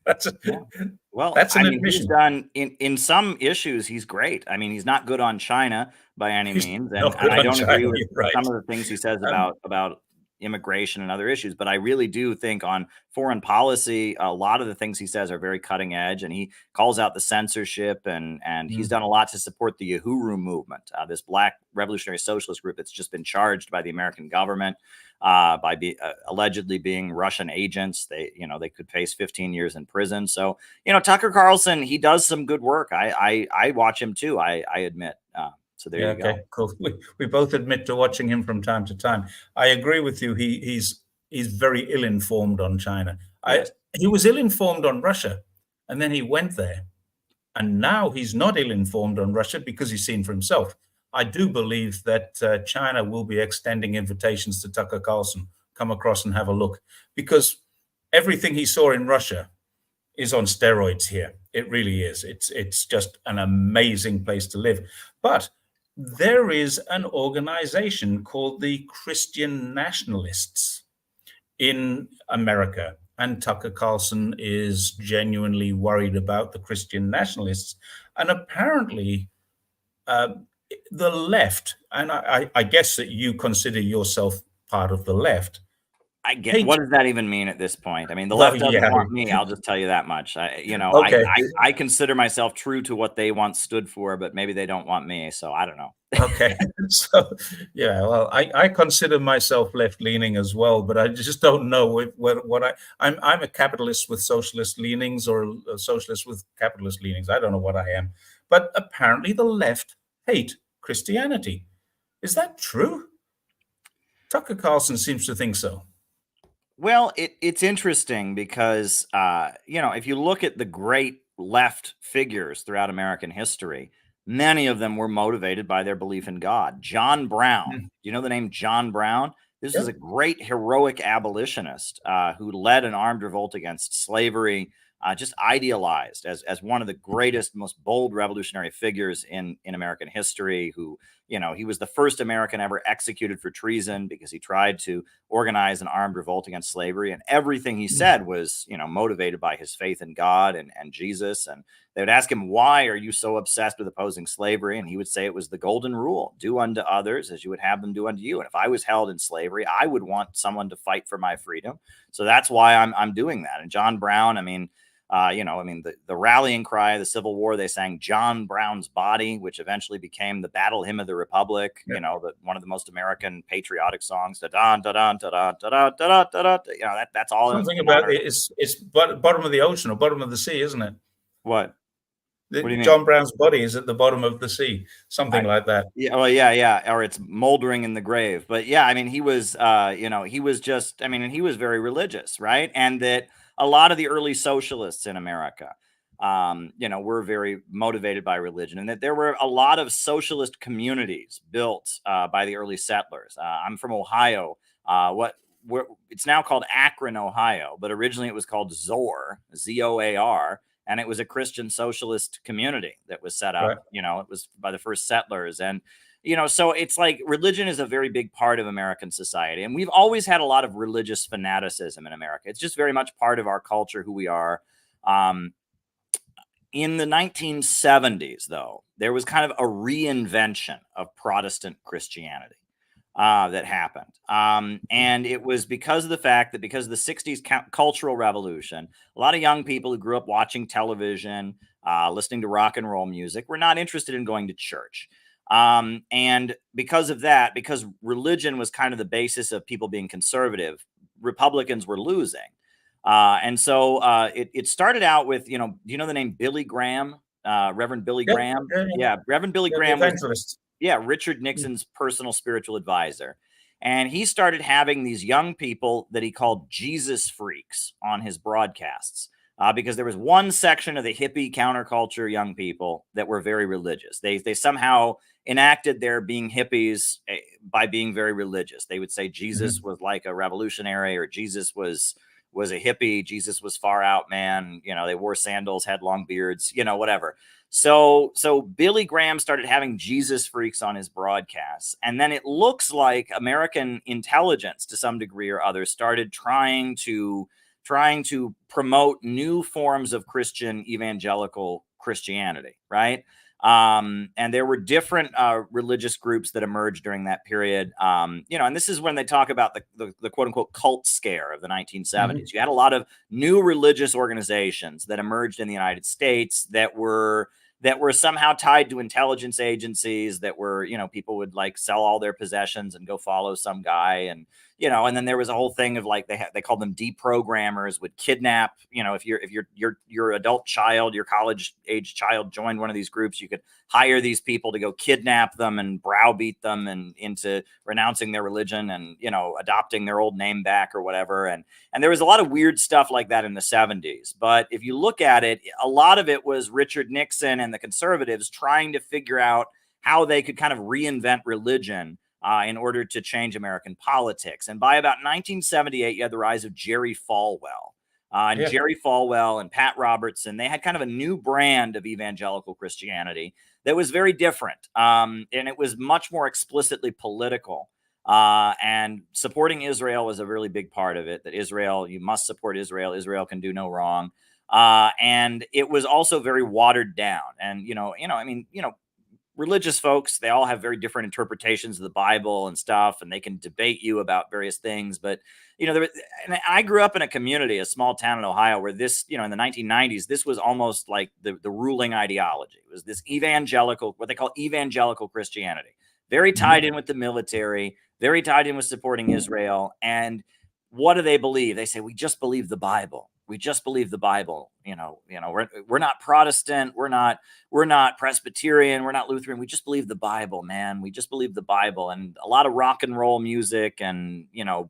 That's an admission. He's done in some issues. He's great. I mean, he's not good on China by any means, and I don't agree with some of the things he says about immigration and other issues. But I really do think on foreign policy, a lot of the things he says are very cutting edge, and he calls out the censorship, and he's done a lot to support the Uhuru movement, this Black revolutionary socialist group that's just been charged by the American government by allegedly being Russian agents. They could face 15 years in prison. So, Tucker Carlson, he does some good work. I watch him too, I admit. So there you go. Okay, cool. We both admit to watching him from time to time. I agree with you. He's very ill-informed on China. Yes. He was ill-informed on Russia, and then he went there. And now he's not ill-informed on Russia because he's seen for himself. I do believe that China will be extending invitations to Tucker Carlson. Come across and have a look, because everything he saw in Russia is on steroids here. It really is. It's just an amazing place to live. But there is an organization called the Christian Nationalists in America, and Tucker Carlson is genuinely worried about the Christian Nationalists. And apparently the left, and I guess that you consider yourself part of the left, I get, hate. what does that even mean at this point? I mean, the Well, left doesn't yeah. want me. I'll just tell you that much. Okay. I consider myself true to what they once stood for, but maybe they don't want me. So I don't know. Okay. So, yeah, well, I consider myself left-leaning as well, but I just don't know I'm a capitalist with socialist leanings, or a socialist with capitalist leanings. I don't know what I am. But apparently the left hate Christianity. Is that true? Tucker Carlson seems to think so. Well, it's interesting because, if you look at the great left figures throughout American history, many of them were motivated by their belief in God. John Brown, Mm. you know the name John Brown? This is Yep. a great heroic abolitionist who led an armed revolt against slavery, just idealized as one of the greatest, most bold revolutionary figures in American history, who, he was the first American ever executed for treason because he tried to organize an armed revolt against slavery. And everything he said was, motivated by his faith in God and Jesus. And they would ask him, why are you so obsessed with opposing slavery? And he would say it was the golden rule: do unto others as you would have them do unto you. And if I was held in slavery, I would want someone to fight for my freedom. So that's why I'm doing that. And John Brown, the rallying cry of the Civil War, they sang John Brown's Body, which eventually became the Battle Hymn of the Republic, one of the most American patriotic songs. Da-da, da-da, da-da, da-da, da-da, da-da. That's all. Something about it's bottom of the ocean or bottom of the sea, isn't it? What? What do you mean? John Brown's body is at the bottom of the sea, something like that. Yeah, well, yeah, or it's moldering in the grave. But yeah, I mean, he was, he was just, and he was very religious, right? And that a lot of the early socialists in America, were very motivated by religion, and that there were a lot of socialist communities built by the early settlers. I'm from Ohio. It's now called Akron, Ohio, but originally it was called Zoar, Zoar. And it was a Christian socialist community that was set up, Right. It was by the first settlers. And, so it's like religion is a very big part of American society. And we've always had a lot of religious fanaticism in America. It's just very much part of our culture, who we are. In the 1970s, though, there was kind of a reinvention of Protestant Christianity that happened. And it was because of the fact that, because of the 60s cultural revolution, a lot of young people who grew up watching television, listening to rock and roll music, were not interested in going to church. And because of that, because religion was kind of the basis of people being conservative, Republicans were losing. And so it started out with, do you know the name Billy Graham, Reverend Billy Graham? Yeah, Reverend Billy Graham was Richard Nixon's personal spiritual advisor. And he started having these young people that he called Jesus freaks on his broadcasts because there was one section of the hippie counterculture young people that were very religious. They somehow enacted their being hippies by being very religious. They would say Jesus was like a revolutionary, or Jesus was a hippie. Jesus was far out, man. They wore sandals, had long beards, whatever. So Billy Graham started having Jesus freaks on his broadcasts. And then it looks like American intelligence, to some degree or other, started trying to promote new forms of Christian evangelical Christianity, right? And there were different religious groups that emerged during that period. And this is when they talk about the quote unquote cult scare of the 1970s. You had a lot of new religious organizations that emerged in the United States that were somehow tied to intelligence agencies, that were, people would like sell all their possessions and go follow some guy. And, and then there was a whole thing of like, they called them deprogrammers, would kidnap, if your adult child, your college age child joined one of these groups, you could hire these people to go kidnap them and browbeat them and into renouncing their religion and, adopting their old name back or whatever. And there was a lot of weird stuff like that in the 70s. But if you look at it, a lot of it was Richard Nixon and the conservatives trying to figure out how they could kind of reinvent religion in order to change American politics. And by about 1978, you had the rise of Jerry Falwell. Jerry Falwell and Pat Robertson, they had kind of a new brand of evangelical Christianity that was very different. And it was much more explicitly political. And supporting Israel was a really big part of it, that Israel, you must support Israel. Israel can do no wrong. And it was also very watered down. And, religious folks, they all have very different interpretations of the Bible and stuff, and they can debate you about various things. But, and I grew up in a community, a small town in Ohio, where this, in the 1990s, this was almost like the ruling ideology. It was this evangelical, what they call evangelical Christianity, very tied in with the military, very tied in with supporting Israel. And what do they believe? They say, we just believe the Bible. We just believe the Bible. We're not Protestant. We're not Presbyterian. We're not Lutheran. We just believe the Bible, man. We just believe the Bible. And a lot of rock and roll music and,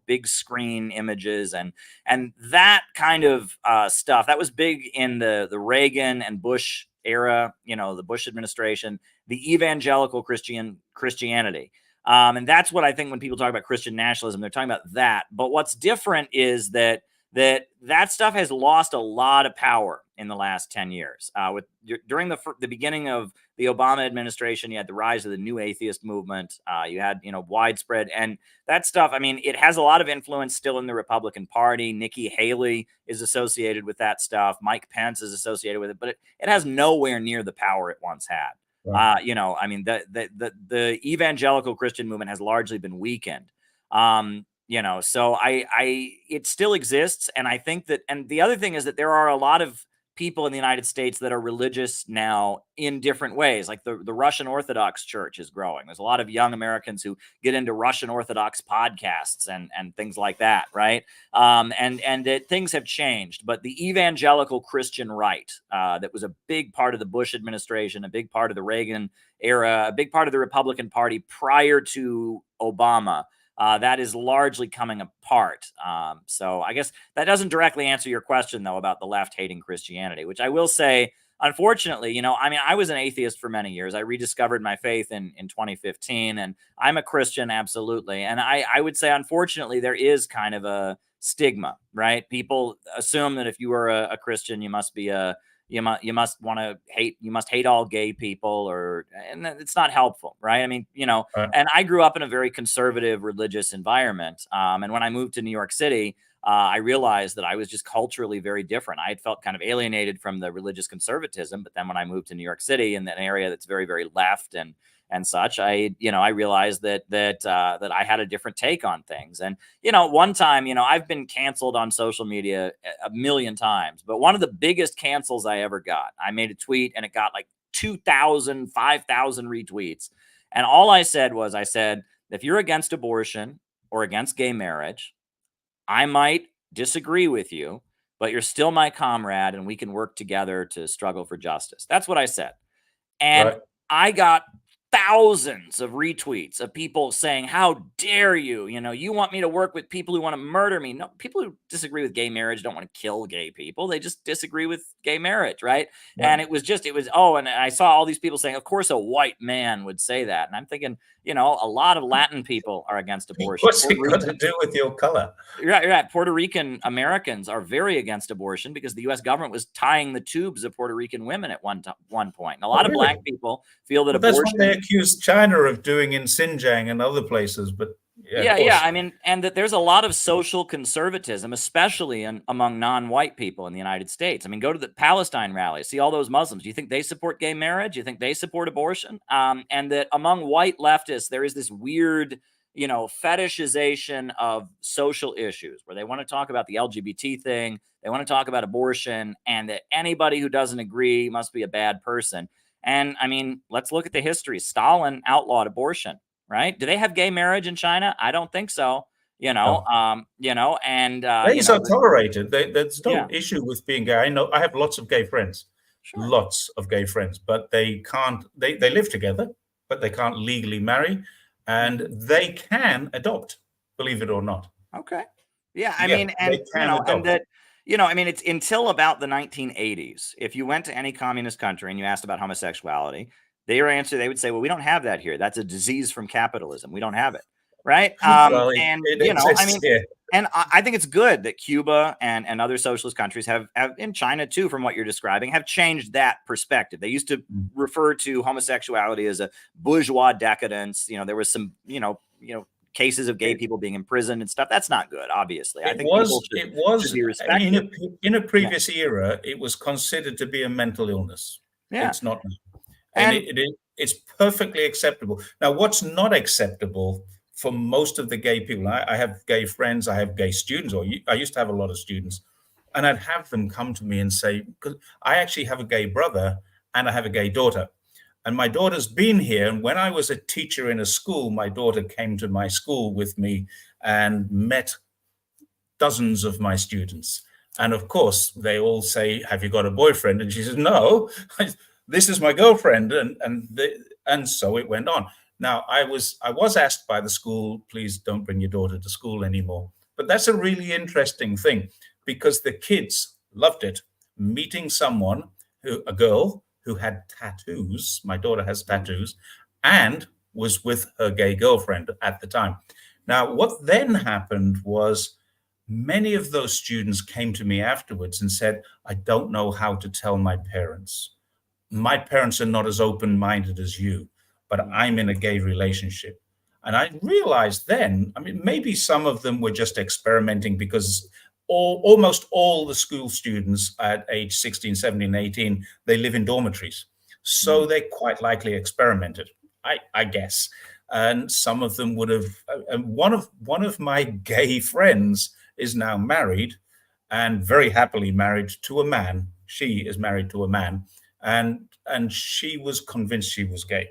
big screen images and that kind of stuff. That was big in the Reagan and Bush era, the Bush administration, the evangelical Christianity. And that's what I think when people talk about Christian nationalism, they're talking about that. But what's different is that stuff has lost a lot of power in the last 10 years. During the beginning of the Obama administration, you had the rise of the new atheist movement. You had, widespread, and that stuff, I mean, it has a lot of influence still in the Republican Party. Nikki Haley is associated with that stuff. Mike Pence is associated with it, but it has nowhere near the power it once had. Right. I mean, the evangelical Christian movement has largely been weakened. So it still exists. And I think that, and the other thing is that there are a lot of people in the United States that are religious now in different ways. Like the Russian Orthodox Church is growing. There's a lot of young Americans who get into Russian Orthodox podcasts and things like that. Right. And that things have changed, but the evangelical Christian right, that was a big part of the Bush administration, a big part of the Reagan era, a big part of the Republican Party prior to Obama, that is largely coming apart. So I guess that doesn't directly answer your question, though, about the left hating Christianity, which I will say, unfortunately, I was an atheist for many years. I rediscovered my faith in 2015, and I'm a Christian, absolutely. And I would say, unfortunately, there is kind of a stigma, right? People assume that if you are a Christian, you must be you must hate all gay people, and it's not helpful, right? I mean, and I grew up in a very conservative religious environment. And when I moved to New York City, I realized that I was just culturally very different. I had felt kind of alienated from the religious conservatism, but then when I moved to New York City in an area that's very, very left and such, I realized that I had a different take on things. And, one time, I've been canceled on social media a million times, but one of the biggest cancels I ever got, I made a tweet and it got like 2,000, 5,000 retweets. And all I said was, if you're against abortion or against gay marriage, I might disagree with you, but you're still my comrade and we can work together to struggle for justice. That's what I said. And I got thousands of retweets of people saying, how dare you? You want me to work with people who want to murder me. No, people who disagree with gay marriage don't want to kill gay people. They just disagree with gay marriage, right? Yeah. And and I saw all these people saying, of course, a white man would say that. And I'm thinking, a lot of Latin people are against abortion. What's it got to do with your color? Right. Puerto Rican Americans are very against abortion because the U.S. government was tying the tubes of Puerto Rican women at one point. And a lot of black people feel that abortion. That's what they accused China of doing in Xinjiang and other places. But yeah. I mean, and that there's a lot of social conservatism, especially among non-white people in the United States. I mean, go to the Palestine rallies, see all those Muslims. Do you think they support gay marriage? Do you think they support abortion? And that among white leftists, there is this weird, fetishization of social issues where they want to talk about the LGBT thing. They want to talk about abortion, and that anybody who doesn't agree must be a bad person. And I mean, let's look at the history. Stalin outlawed abortion. Right? Do they have gay marriage in China? I don't think so. And gays are tolerated. There's no issue with being gay. I have lots of gay friends, lots of gay friends, but they can't. They live together, but they can't legally marry, and they can adopt. Believe it or not. Okay. Yeah. I mean, and it's until about the 1980s. If you went to any communist country and you asked about homosexuality, they would say, well, we don't have that here. That's a disease from capitalism. We don't have it. Right. And I think it's good that Cuba and other socialist countries have in China, too, from what you're describing, have changed that perspective. They used to refer to homosexuality as a bourgeois decadence. There was some, cases of gay people being imprisoned and stuff. That's not good, obviously. I think it was be respected. In a previous era, it was considered to be a mental illness. Yeah. It's not. And It's perfectly acceptable. Now, what's not acceptable for most of the gay people, I have gay friends, I have gay students, or I used to have a lot of students, and I'd have them come to me and say, because I actually have a gay brother and I have a gay daughter. And my daughter's been here. And when I was a teacher in a school, my daughter came to my school with me and met dozens of my students. And of course, they all say, "Have you got a boyfriend?" And she says, "No, this is my girlfriend." And so it went on. Now, I was asked by the school, "Please don't bring your daughter to school anymore." But that's a really interesting thing, because the kids loved it, meeting someone a girl who had tattoos. My daughter has tattoos, and was with her gay girlfriend at the time. Now, what then happened was, many of those students came to me afterwards and said, "I don't know how to tell my parents. My parents are not as open-minded as you, but I'm in a gay relationship." And I realized then, I mean, maybe some of them were just experimenting, because almost all the school students at age 16, 17, 18, they live in dormitories. So they quite likely experimented, I guess. And some of them would have, and one of my gay friends is now married, and very happily married to a man. She is married to a man, and she was convinced she was gay.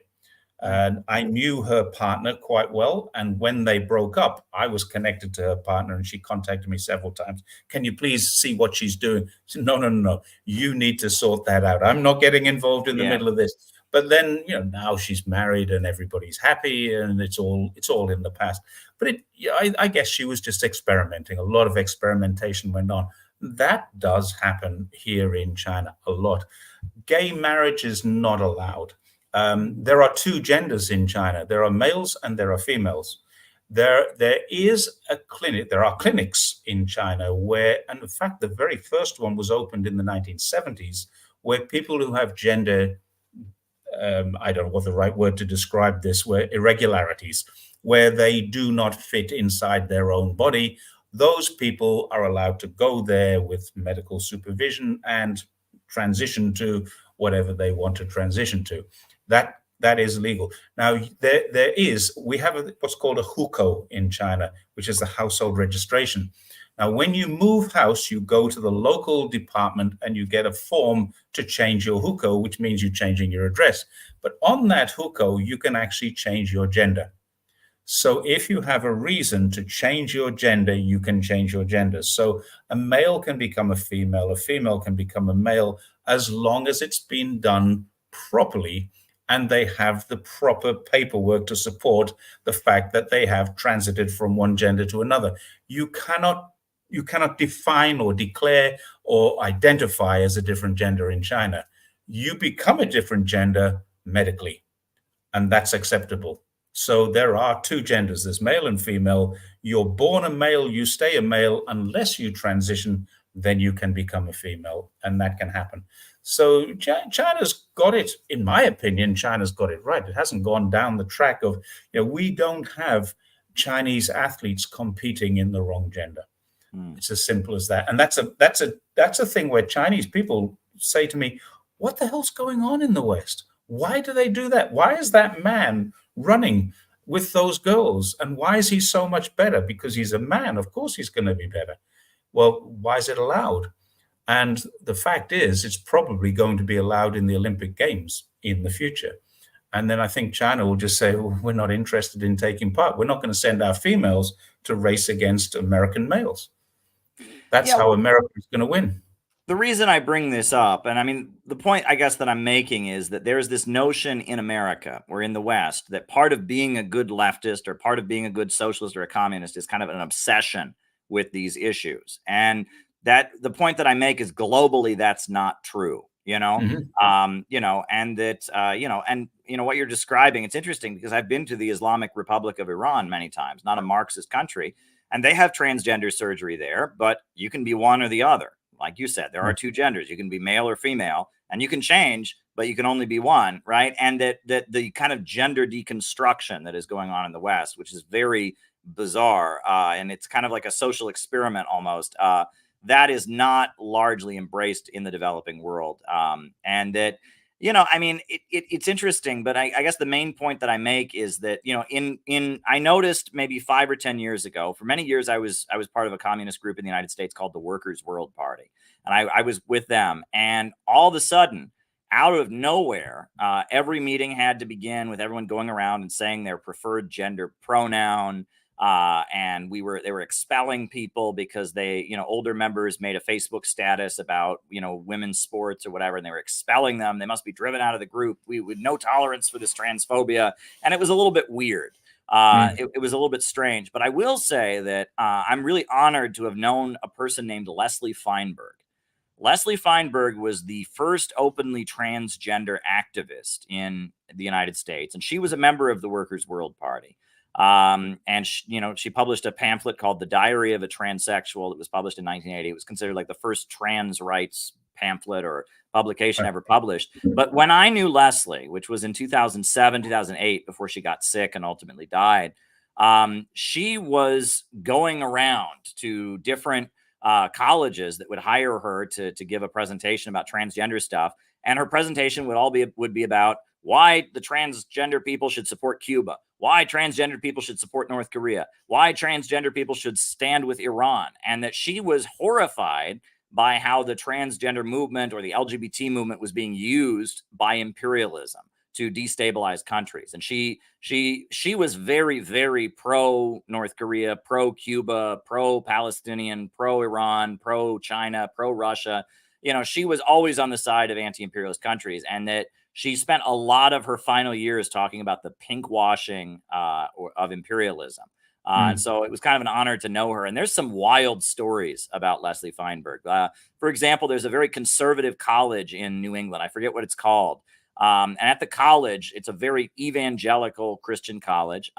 And I knew her partner quite well. And when they broke up, I was connected to her partner, and she contacted me several times. "Can you please see what she's doing?" I said, "No, no, no, no. You need to sort that out. I'm not getting involved in the middle of this." But then, now she's married and everybody's happy, and it's all in the past. But I guess she was just experimenting. A lot of experimentation went on. That does happen here in China a lot. Gay marriage is not allowed. There are two genders in China. There are males and there are females. There is a clinic. There are clinics in China where, and in fact, the very first one was opened in the 1970s, where people who have gender, I don't know what the right word to describe this, where irregularities, where they do not fit inside their own body, those people are allowed to go there with medical supervision and transition to whatever they want to transition to. That is legal. Now, we have what's called a hukou in China, which is the household registration. Now, when you move house, you go to the local department and you get a form to change your hukou, which means you're changing your address. But on that hukou, you can actually change your gender. So if you have a reason to change your gender, you can change your gender. So a male can become a female can become a male, as long as it's been done properly and they have the proper paperwork to support the fact that they have transited from one gender to another. You cannot define or declare or identify as a different gender in China. You become a different gender medically, and that's acceptable. So there are two genders. There's male and female. You're born a male, you stay a male. Unless you transition, then you can become a female, and that can happen. So China's got it, in my opinion, China's got it right. It hasn't gone down the track of, we don't have Chinese athletes competing in the wrong gender. It's as simple as that. And that's a thing where Chinese people say to me, "What the hell's going on in the West? Why do they do that? Why is that man running with those girls? And why is he so much better? Because he's a man. Of course he's going to be better." Well, why is it allowed? And the fact is, it's probably going to be allowed in the Olympic Games in the future. And then I think China will just say, "Well, we're not interested in taking part. We're not going to send our females to race against American males." That's how America is going to win. The reason I bring this up, and I mean, the point I guess that I'm making is that there's this notion in America or in the West that part of being a good leftist or part of being a good socialist or a communist is kind of an obsession with these issues. And that the point that I make is globally, that's not true, and that, what you're describing, it's interesting because I've been to the Islamic Republic of Iran many times, not a Marxist country, and they have transgender surgery there, but you can be one or the other. Like you said, there are two genders. You can be male or female, and you can change, but you can only be one, right? And that the kind of gender deconstruction that is going on in the West, which is very bizarre, and it's kind of like a social experiment almost, that is not largely embraced in the developing world. And that, I mean, it's interesting, but I guess the main point that I make is that, I noticed maybe 5 or 10 years ago, for many years, I was part of a communist group in the United States called the Workers' World Party. And I was with them. And all of a sudden, out of nowhere, every meeting had to begin with everyone going around and saying their preferred gender pronoun. And they were expelling people because older members made a Facebook status about, women's sports or whatever, and they were expelling them. They must be driven out of the group. We would no tolerance for this transphobia. And it was a little bit weird. It was a little bit strange, but I will say that I'm really honored to have known a person named Leslie Feinberg. Leslie Feinberg was the first openly transgender activist in the United States, and she was a member of the Workers' World Party. And she published a pamphlet called The Diary of a Transsexual that was published in 1980. It was considered like the first trans rights pamphlet or publication ever published. But when I knew Leslie, which was in 2007, 2008, before she got sick and ultimately died, she was going around to different colleges that would hire her to give a presentation about transgender stuff. And her presentation would be about why the transgender people should support Cuba, why transgender people should support North Korea, why transgender people should stand with Iran, and that she was horrified by how the transgender movement or the LGBT movement was being used by imperialism to destabilize countries. And she was very, very pro North Korea, pro Cuba, pro Palestinian, pro Iran, pro China, pro Russia. She was always on the side of anti-imperialist countries, and that she spent a lot of her final years talking about the pink washing of imperialism. And so it was kind of an honor to know her. And there's some wild stories about Leslie Feinberg. For example, there's a very conservative college in New England. I forget what it's called. And at the college, it's a very evangelical Christian college.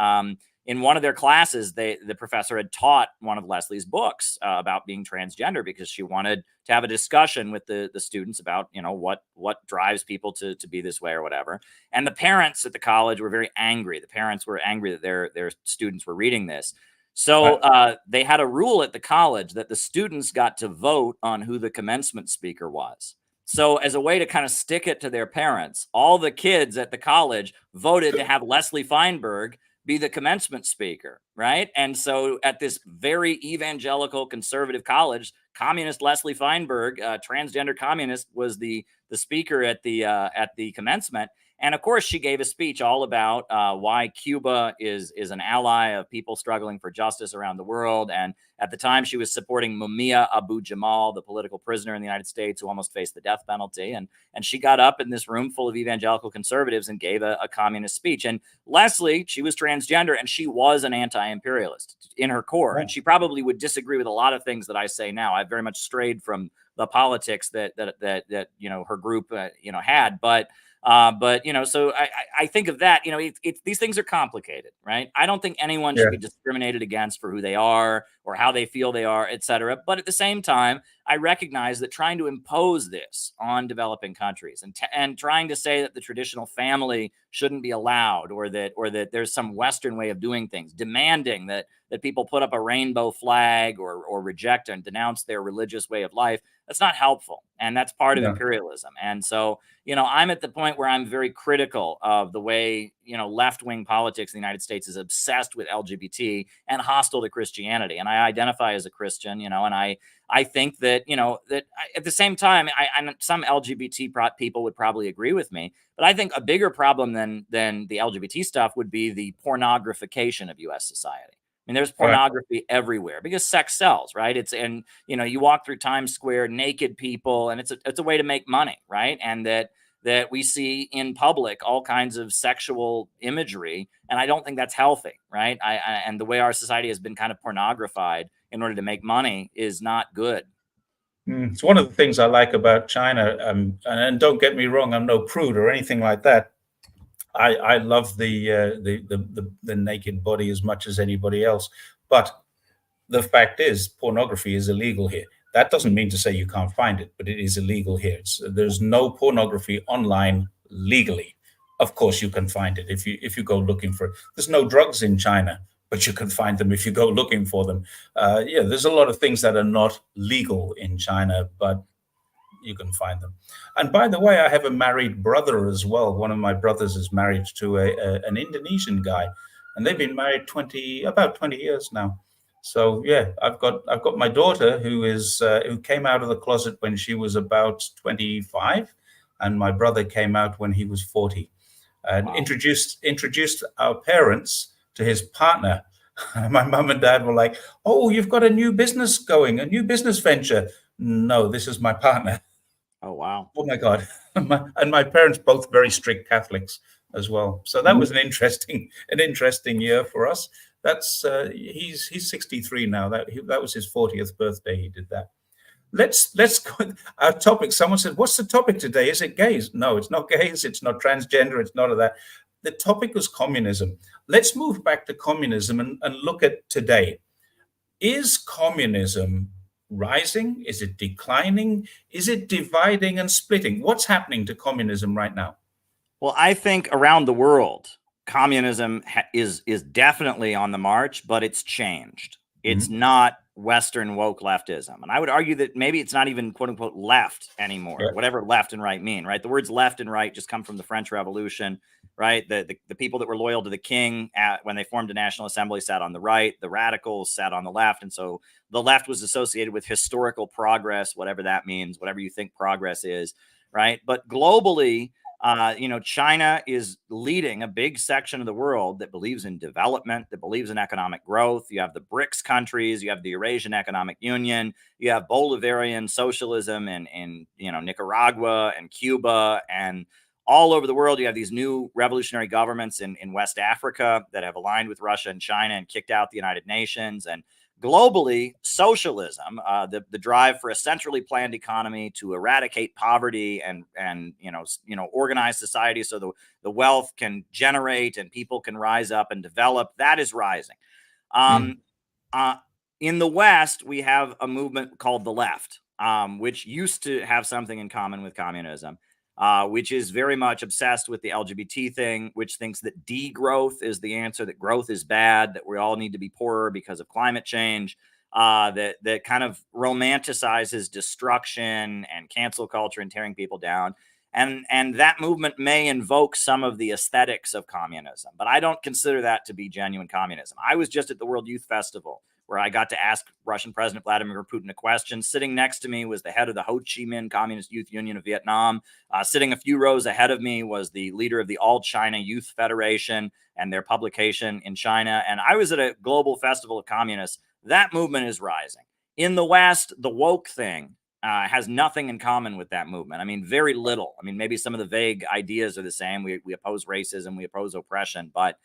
In one of their classes, the professor had taught one of Leslie's books about being transgender, because she wanted to have a discussion with the students about, what drives people to be this way or whatever. And the parents at the college were very angry. The parents were angry that their students were reading this. So they had a rule at the college that the students got to vote on who the commencement speaker was. So as a way to kind of stick it to their parents, all the kids at the college voted to have Leslie Feinberg be the commencement speaker, right? And so at this very evangelical conservative college, communist Leslie Feinberg, transgender communist, was the speaker at the commencement. And of course, she gave a speech all about why Cuba is an ally of people struggling for justice around the world. And at the time, she was supporting Mumia Abu-Jamal, the political prisoner in the United States who almost faced the death penalty. And she got up in this room full of evangelical conservatives and gave a communist speech. And Leslie, she was transgender, and she was an anti-imperialist in her core. And she probably would disagree with a lot of things that I say now. I've very much strayed from the politics that her group had, but so I think of that, these things are complicated, right? I don't think anyone should be discriminated against for who they are or how they feel they are, et cetera. But at the same time, I recognize that trying to impose this on developing countries and trying to say that the traditional family shouldn't be allowed, or that there's some Western way of doing things, demanding that people put up a rainbow flag or reject and denounce their religious way of life, that's not helpful. And that's part of imperialism. And so, I'm at the point where I'm very critical of the way, left-wing politics in the United States is obsessed with LGBT and hostile to Christianity. And I identify as a Christian, and I think that, at the same time, some LGBT people would probably agree with me, but I think a bigger problem than the LGBT stuff would be the pornographication of U.S. society. I mean, there's pornography everywhere because sex sells, right? You walk through Times Square, naked people, and it's a way to make money, right? And that we see in public all kinds of sexual imagery, and I don't think that's healthy, right? And the way our society has been kind of pornographied in order to make money is not good. It's one of the things I like about China, and don't get me wrong, I'm no prude or anything like that. I love the naked body as much as anybody else, but the fact is, pornography is illegal here. That doesn't mean to say you can't find it, but it is illegal here. There's no pornography online legally. Of course, you can find it if you go looking for it. There's no drugs in China, but you can find them if you go looking for them. There's a lot of things that are not legal in China, but you can find them. And by the way, I have a married brother as well. One of my brothers is married to an Indonesian guy, and they've been married about 20 years now. So yeah, I've got my daughter who came out of the closet when she was about 25, and my brother came out when he was 40, and Wow. introduced our parents to his partner. My mum and dad were like, "Oh, you've got a new business going, a new business venture." No, this is my partner. Oh, wow. Oh my God. And my parents both very strict Catholics as well. So that was an interesting year for us. That's he's 63 now. That was his 40th birthday. He did that. Let's go. Our topic. Someone said, "What's the topic today? Is it gays?" No, it's not gays. It's not transgender. It's none of that. The topic was communism. Let's move back to communism and look at today. Is communism rising? Is it declining? Is it dividing and splitting? What's happening to communism right now? Well, I think around the world, communism is definitely on the march, but it's changed. It's not Western woke leftism. And I would argue that maybe it's not even quote unquote left anymore, whatever left and right mean, right? The words left and right just come from the French Revolution, right? The people that were loyal to the king when they formed a national assembly sat on the right, the radicals sat on the left. And so the left was associated with historical progress, whatever that means, whatever you think progress is, right? But globally, China is leading a big section of the world that believes in development, that believes in economic growth. You have the BRICS countries, you have the Eurasian Economic Union, you have Bolivarian socialism in Nicaragua and Cuba, and all over the world. You have these new revolutionary governments in West Africa that have aligned with Russia and China and kicked out the United Nations. And globally, socialism, the drive for a centrally planned economy to eradicate poverty and organize society so the wealth can generate and people can rise up and develop, that is rising. In the West, we have a movement called the left, which used to have something in common with communism, which is very much obsessed with the LGBT thing, which thinks that degrowth is the answer, that growth is bad, that we all need to be poorer because of climate change, that kind of romanticizes destruction and cancel culture and tearing people down. And that movement may invoke some of the aesthetics of communism, but I don't consider that to be genuine communism. I was just at the World Youth Festival, where I got to ask Russian President Vladimir Putin a question. Sitting next to me was the head of the Ho Chi Minh Communist Youth Union of Vietnam. Sitting a few rows ahead of me was the leader of the All China Youth Federation and their publication in China. And I was at a global festival of communists. That movement is rising. In the West, the woke thing has nothing in common with that movement. I mean, very little. I mean, maybe some of the vague ideas are the same. We oppose racism, we oppose oppression, but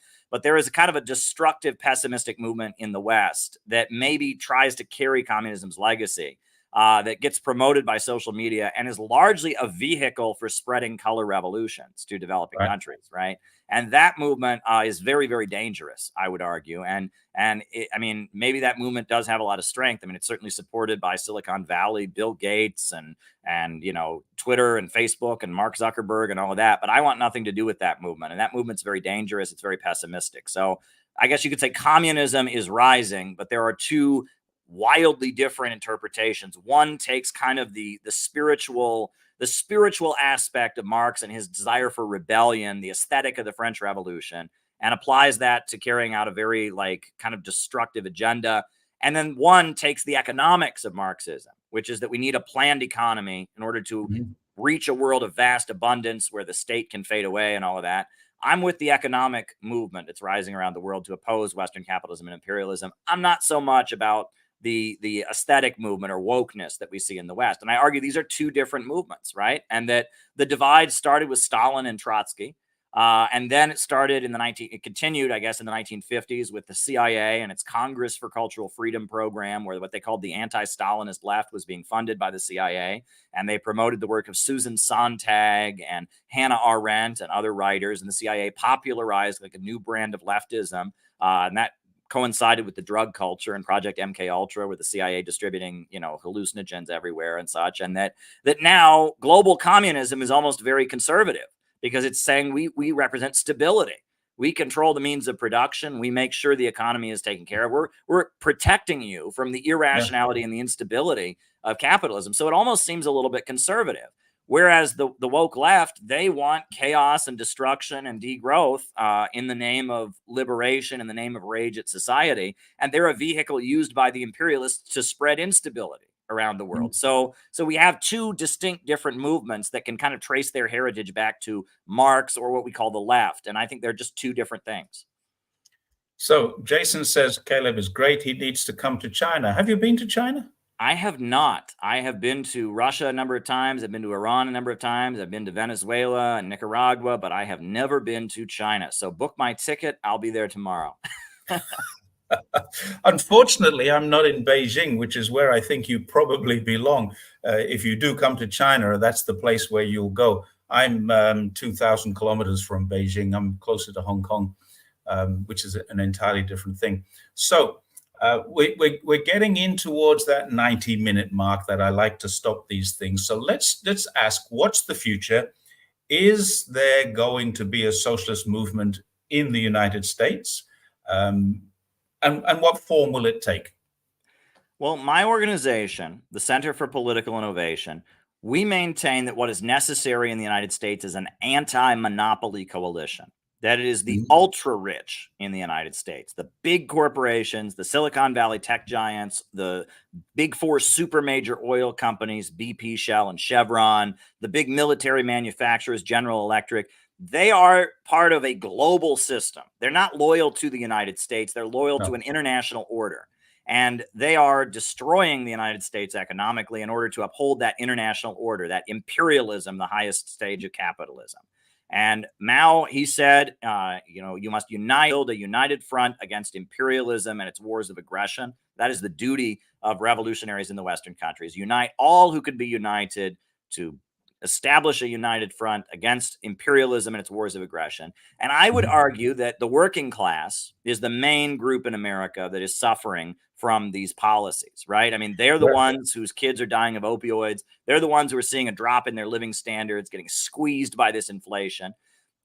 there is a kind of a destructive, pessimistic movement in the West that maybe tries to carry communism's legacy, that gets promoted by social media and is largely a vehicle for spreading color revolutions to developing countries, right? And that movement is very, very dangerous, I would argue. And maybe that movement does have a lot of strength. I mean, it's certainly supported by Silicon Valley, Bill Gates, and Twitter and Facebook and Mark Zuckerberg and all of that. But I want nothing to do with that movement. And that movement's very dangerous. It's very pessimistic. So I guess you could say communism is rising, but there are two wildly different interpretations. One takes kind of the spiritual aspect of Marx and his desire for rebellion, the aesthetic of the French Revolution, and applies that to carrying out a very kind of destructive agenda. And then one takes the economics of Marxism, which is that we need a planned economy in order to reach a world of vast abundance where the state can fade away and all of that. I'm with the economic movement that's rising around the world to oppose Western capitalism and imperialism. I'm not so much about the aesthetic movement or wokeness that we see in the West. And I argue these are two different movements, right? And that the divide started with Stalin and Trotsky. And then it continued, I guess, in the 1950s with the CIA and its Congress for Cultural Freedom program, where what they called the anti-Stalinist left was being funded by the CIA. And they promoted the work of Susan Sontag and Hannah Arendt and other writers. And the CIA popularized a new brand of leftism. And that coincided with the drug culture and Project MK Ultra, with the CIA distributing, hallucinogens everywhere and such. And that now global communism is almost very conservative, because it's saying we represent stability. We control the means of production. We make sure the economy is taken care of. We're protecting you from the irrationality and the instability of capitalism. So it almost seems a little bit conservative. Whereas the woke left, they want chaos and destruction and degrowth in the name of liberation, in the name of rage at society. And they're a vehicle used by the imperialists to spread instability around the world. So we have two distinct different movements that can kind of trace their heritage back to Marx, or what we call the left. And I think they're just two different things. So Jason says Caleb is great. He needs to come to China. Have you been to China? I have not. I have been to Russia a number of times. I've been to Iran a number of times. I've been to Venezuela and Nicaragua, but I have never been to China. So book my ticket. I'll be there tomorrow. Unfortunately, I'm not in Beijing, which is where I think you probably belong. If you do come to China, that's the place where you'll go. I'm 2,000 kilometers from Beijing. I'm closer to Hong Kong, which is an entirely different thing. So we're getting in towards that 90-minute mark that I like to stop these things. So let's ask, what's the future? Is there going to be a socialist movement in the United States? And what form will it take? Well, my organization, the Center for Political Innovation, we maintain that what is necessary in the United States is an anti-monopoly coalition, that it is the ultra-rich in the United States, the big corporations, the Silicon Valley tech giants, the big four super major oil companies, BP, Shell, and Chevron, the big military manufacturers, General Electric. They are part of a global system. They're not loyal to the United States. They're loyal to an international order. And they are destroying the United States economically in order to uphold that international order, that imperialism, the highest stage of capitalism. And Mao, he said, you must build a united front against imperialism and its wars of aggression. That is the duty of revolutionaries in the Western countries. Unite all who could be united to establish a united front against imperialism and its wars of aggression. And I would argue that the working class is the main group in America that is suffering from these policies, right? I mean, they're the ones whose kids are dying of opioids. They're the ones who are seeing a drop in their living standards, getting squeezed by this inflation.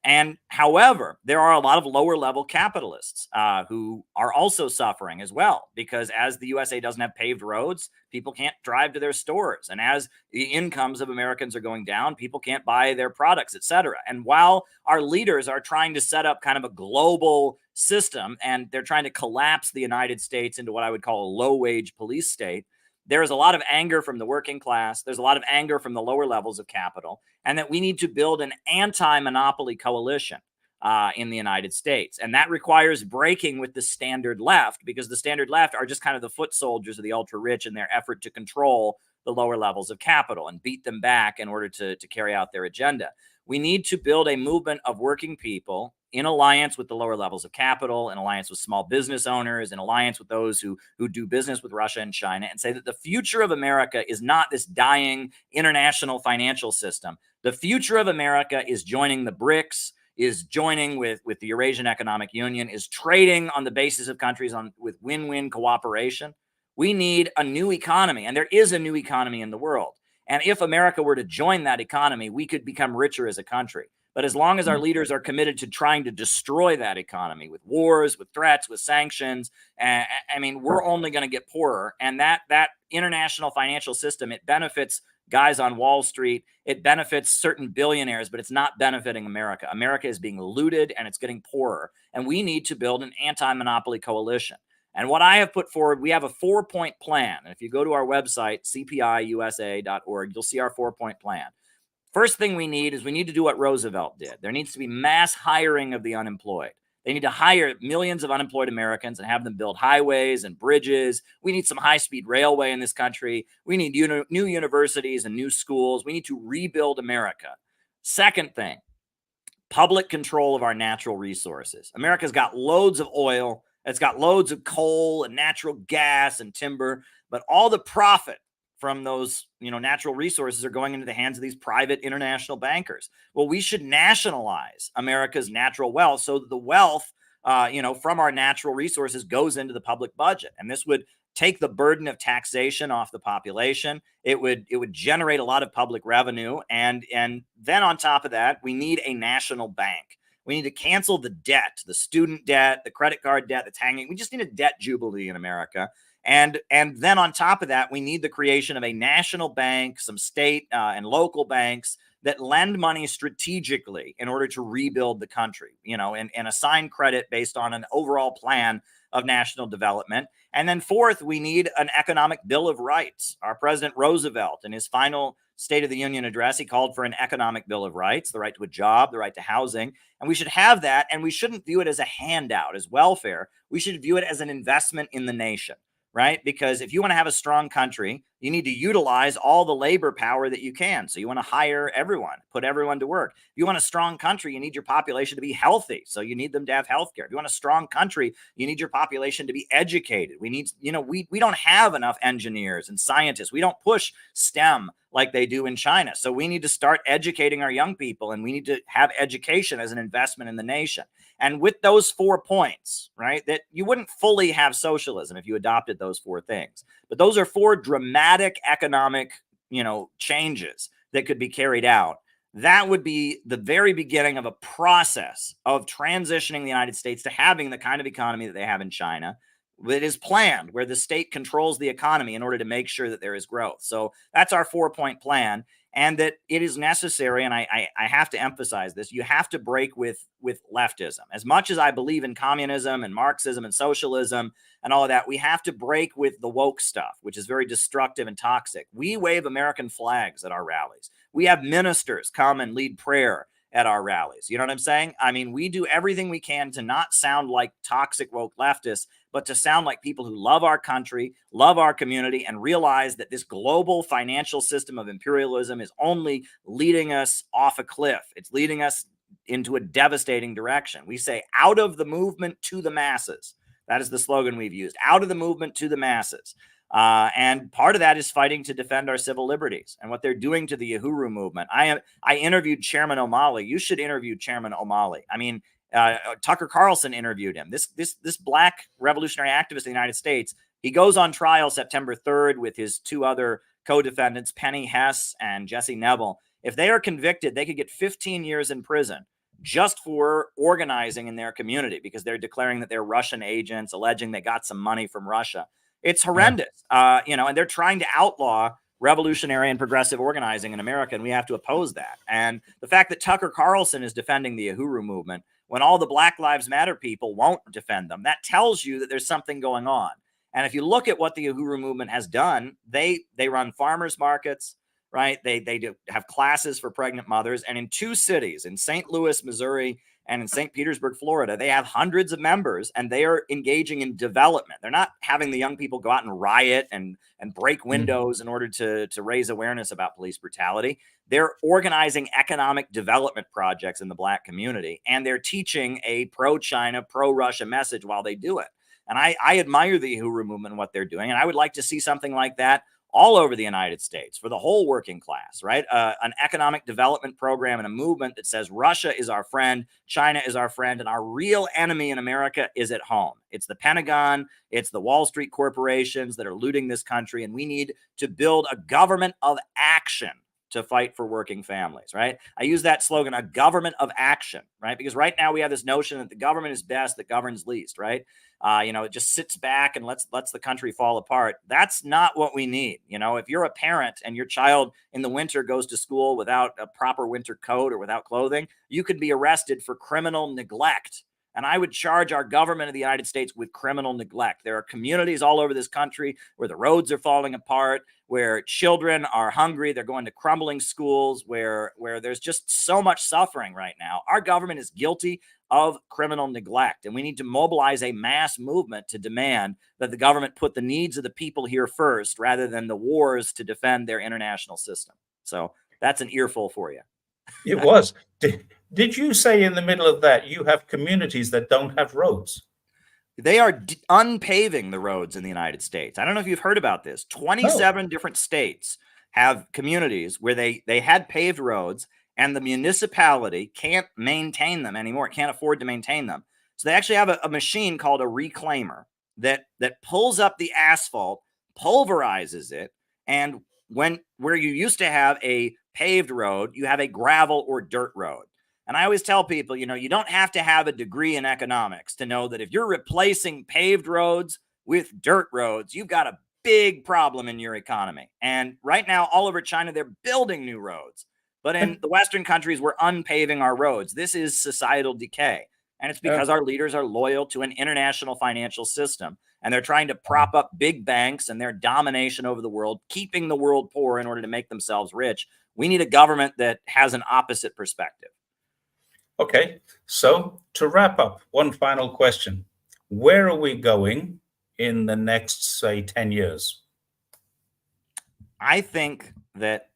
And however, there are a lot of lower level capitalists who are also suffering as well, because as the USA doesn't have paved roads, people can't drive to their stores. And as the incomes of Americans are going down, people can't buy their products, et cetera. And while our leaders are trying to set up kind of a global system and they're trying to collapse the United States into what I would call a low wage police state, there is a lot of anger from the working class. There's a lot of anger from the lower levels of capital, and that we need to build an anti-monopoly coalition in the United States. And that requires breaking with the standard left, because the standard left are just kind of the foot soldiers of the ultra rich in their effort to control the lower levels of capital and beat them back in order to carry out their agenda. We need to build a movement of working people in alliance with the lower levels of capital, in alliance with small business owners, in alliance with those who do business with Russia and China, and say that the future of America is not this dying international financial system. The future of America is joining the BRICS, is joining with the Eurasian Economic Union, is trading on the basis of countries with win-win cooperation. We need a new economy, and there is a new economy in the world. And if America were to join that economy, we could become richer as a country. But as long as our leaders are committed to trying to destroy that economy with wars, with threats, with sanctions, I mean, we're only going to get poorer. And that international financial system, it benefits guys on Wall Street. It benefits certain billionaires, but it's not benefiting America. America is being looted and it's getting poorer. And we need to build an anti-monopoly coalition. And what I have put forward, we have a 4-point plan. And if you go to our website, cpiusa.org, you'll see our 4-point plan. First thing we need to do what Roosevelt did. There needs to be mass hiring of the unemployed. They need to hire millions of unemployed Americans and have them build highways and bridges. We need some high-speed railway in this country. We need new universities and new schools. We need to rebuild America. Second thing, public control of our natural resources. America's got loads of oil. It's got loads of coal and natural gas and timber, but all the profit from those, natural resources are going into the hands of these private international bankers. Well, we should nationalize America's natural wealth so that the wealth, from our natural resources goes into the public budget. And this would take the burden of taxation off the population. It would generate a lot of public revenue. And then on top of that, we need a national bank. We need to cancel the debt, the student debt, the credit card debt that's hanging. We just need a debt jubilee in America. And then on top of that, we need the creation of a national bank, some state and local banks that lend money strategically in order to rebuild the country, and assign credit based on an overall plan of national development. And then fourth, we need an economic bill of rights. Our President Roosevelt, in his final State of the Union address, he called for an economic bill of rights, the right to a job, the right to housing. And we should have that. And we shouldn't view it as a handout, as welfare. We should view it as an investment in the nation, right? Because if you want to have a strong country, you need to utilize all the labor power that you can. So you want to hire everyone, put everyone to work. If you want a strong country, you need your population to be healthy. So you need them to have health care. If you want a strong country, you need your population to be educated. We need, we don't have enough engineers and scientists. We don't push STEM like they do in China. So we need to start educating our young people, and we need to have education as an investment in the nation. And with those 4 points, right, that you wouldn't fully have socialism if you adopted those 4 things. But those are 4 dramatic economic, changes that could be carried out. That would be the very beginning of a process of transitioning the United States to having the kind of economy that they have in China. It is planned, where the state controls the economy in order to make sure that there is growth. So that's our 4-point plan, and that it is necessary. And I have to emphasize this: you have to break with leftism. As much as I believe in communism and Marxism and socialism and all of that, we have to break with the woke stuff, which is very destructive and toxic. We wave American flags at our rallies. We have ministers come and lead prayer at our rallies. You know what I'm saying? I mean, we do everything we can to not sound like toxic woke leftists, but to sound like people who love our country, love our community, and realize that this global financial system of imperialism is only leading us off a cliff. It's leading us into a devastating direction. We say, out of the movement to the masses. That is the slogan we've used. Out of the movement to the masses. And part of that is fighting to defend our civil liberties, and what they're doing to the Uhuru movement. I interviewed Chairman O'Malley. You should interview Chairman O'Malley. I mean, Tucker Carlson interviewed him. This black revolutionary activist in the United States. He goes on trial September 3rd with his 2 other co-defendants, Penny Hess and Jesse Neville. If they are convicted, they could get 15 years in prison just for organizing in their community, because they're declaring that they're Russian agents, alleging they got some money from Russia. It's horrendous, and they're trying to outlaw revolutionary and progressive organizing in America, and we have to oppose that. And the fact that Tucker Carlson is defending the Uhuru movement when all the Black Lives Matter people won't defend them, that tells you that there's something going on. And if you look at what the Uhuru movement has done, they run farmers markets, right? They do have classes for pregnant mothers, and in 2 cities, in St. Louis, Missouri, and in St. Petersburg, Florida, they have hundreds of members, and they are engaging in development. They're not having the young people go out and riot and break windows in order to raise awareness about police brutality. They're organizing economic development projects in the Black community, and they're teaching a pro-China, pro-Russia message while they do it. And I admire the Uhuru movement and what they're doing, and I would like to see something like that all over the United States for the whole working class, right? An economic development program and a movement that says Russia is our friend, China is our friend, and our real enemy in America is at home. It's the Pentagon, it's the Wall Street corporations that are looting this country, and we need to build a government of action to fight for working families, right? I use that slogan, a government of action, right? Because right now we have this notion that the government is best, that governs least, right? It just sits back and lets the country fall apart. That's not what we need. If you're a parent and your child in the winter goes to school without a proper winter coat or without clothing, you could be arrested for criminal neglect. And I would charge our government of the United States with criminal neglect. There are communities all over this country where the roads are falling apart, where children are hungry, they're going to crumbling schools, where there's just so much suffering right now. Our government is guilty of criminal neglect, and we need to mobilize a mass movement to demand that the government put the needs of the people here first, rather than the wars to defend their international system. So that's an earful for you. It was. Did you say in the middle of that you have communities that don't have roads? They are unpaving the roads in the United States. I don't know if you've heard about this. 27 different states have communities where they had paved roads, and the municipality can't maintain them anymore, can't afford to maintain them. So they actually have a machine called a reclaimer that pulls up the asphalt, pulverizes it, and where you used to have a paved road, you have a gravel or dirt road. And I always tell people, you don't have to have a degree in economics to know that if you're replacing paved roads with dirt roads, you've got a big problem in your economy. And right now, all over China, they're building new roads. But in the Western countries, we're unpaving our roads. This is societal decay. And it's because our leaders are loyal to an international financial system. And they're trying to prop up big banks and their domination over the world, keeping the world poor in order to make themselves rich. We need a government that has an opposite perspective. Okay, so to wrap up, one final question. Where are we going in the next, say, 10 years? I think that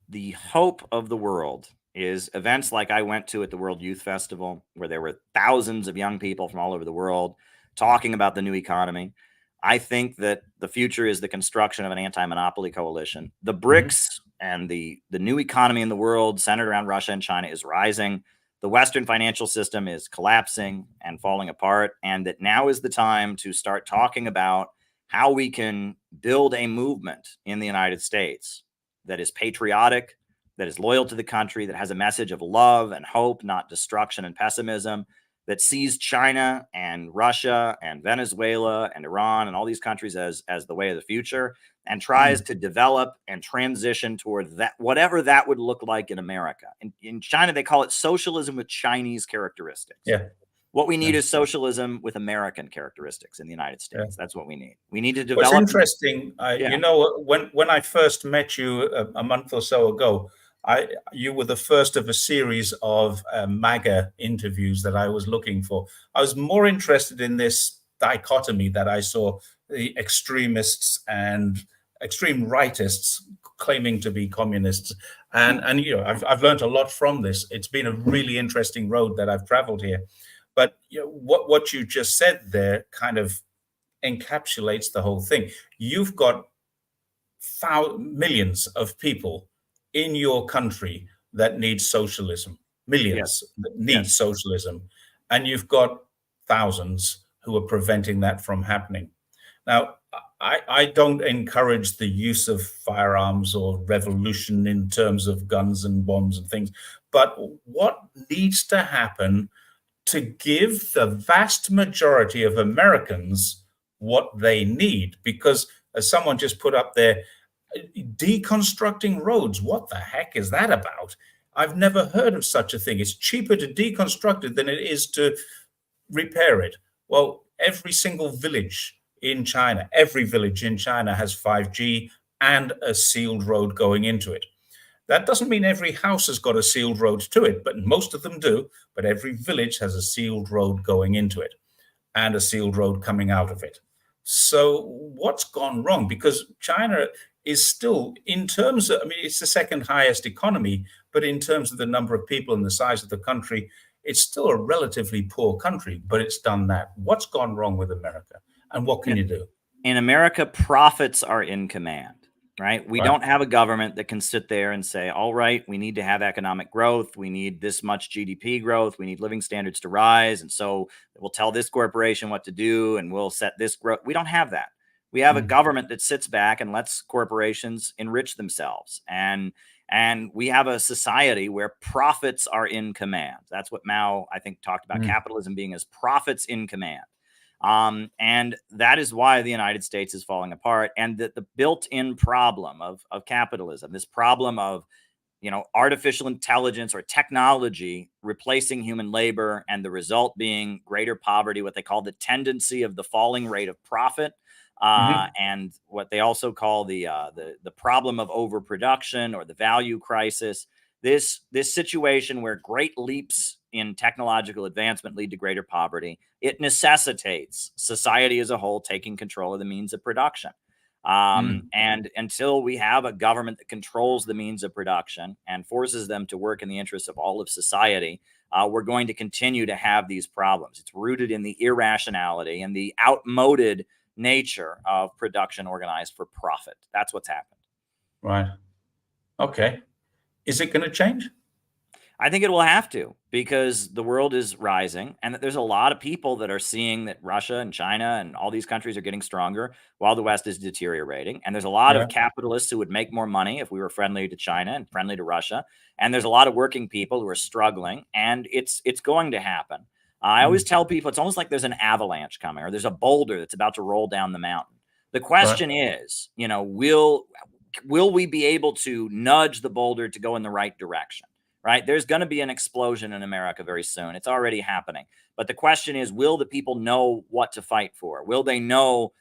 the hope of the world is events like I went to at the World Youth Festival, where there were thousands of young people from all over the world talking about the new economy. I think that the future is the construction of an anti-monopoly coalition. The BRICS and the new economy in the world centered around Russia and China is rising. The Western financial system is collapsing and falling apart, and that now is the time to start talking about how we can build a movement in the United States that is patriotic, that is loyal to the country, that has a message of love and hope, not destruction and pessimism, that sees China and Russia and Venezuela and Iran and all these countries as the way of the future, and tries to develop and transition toward that, whatever that would look like in America. In China, they call it socialism with Chinese characteristics. Yeah. What we need is socialism with American characteristics in the United States. Yeah. That's what we need. We need to develop. What's interesting, when I first met you a month or so ago, you were the first of a series of MAGA interviews that I was looking for. I was more interested in this dichotomy that I saw, the extremists and extreme rightists claiming to be communists. And I've learned a lot from this. It's been a really interesting road that I've traveled here. But what you just said there kind of encapsulates the whole thing. You've got millions of people in your country that need socialism, millions that need socialism, and you've got thousands who are preventing that from happening. Now, I don't encourage the use of firearms or revolution in terms of guns and bombs and things, but what needs to happen to give the vast majority of Americans what they need? Because as someone just put up there, deconstructing roads, what the heck is that about? I've never heard of such a thing. It's cheaper to deconstruct it than it is to repair it. Well, every single village in China, has 5G and a sealed road going into it. That doesn't mean every house has got a sealed road to it, but most of them do. But every village has a sealed road going into it and a sealed road coming out of it. So what's gone wrong? Because China is still, in terms of, it's the second highest economy, but in terms of the number of people and the size of the country, it's still a relatively poor country, but it's done that. What's gone wrong with America? And what can you do? In America, profits are in command, right? We don't have a government that can sit there and say, all right, we need to have economic growth. We need this much GDP growth. We need living standards to rise. And so we'll tell this corporation what to do and we'll set this growth. We don't have that. We have a government that sits back and lets corporations enrich themselves. And we have a society where profits are in command. That's what Mao, I think, talked about capitalism being as profits in command. And that is why the United States is falling apart. And the built-in problem of capitalism, this problem of, artificial intelligence or technology replacing human labor, and the result being greater poverty, what they call the tendency of the falling rate of profit. And what they also call the problem of overproduction or the value crisis. This situation where great leaps in technological advancement lead to greater poverty, it necessitates society as a whole taking control of the means of production. And until we have a government that controls the means of production and forces them to work in the interests of all of society, we're going to continue to have these problems. It's rooted in the irrationality and the outmoded nature of production organized for profit. That's what's happened. Right. Okay. Is it going to change? I think it will have to, because the world is rising, and that there's a lot of people that are seeing that Russia and China and all these countries are getting stronger while the West is deteriorating. And there's a lot Yeah, of capitalists who would make more money if we were friendly to China and friendly to Russia. And there's a lot of working people who are struggling, and it's going to happen. I always mm, tell people it's almost like there's an avalanche coming, or there's a boulder that's about to roll down the mountain. The right. question is, will we be able to nudge the boulder to go in the right direction? Right? There's going to be an explosion in America very soon. It's already happening. But the question is, will the people know what to fight for? Will they know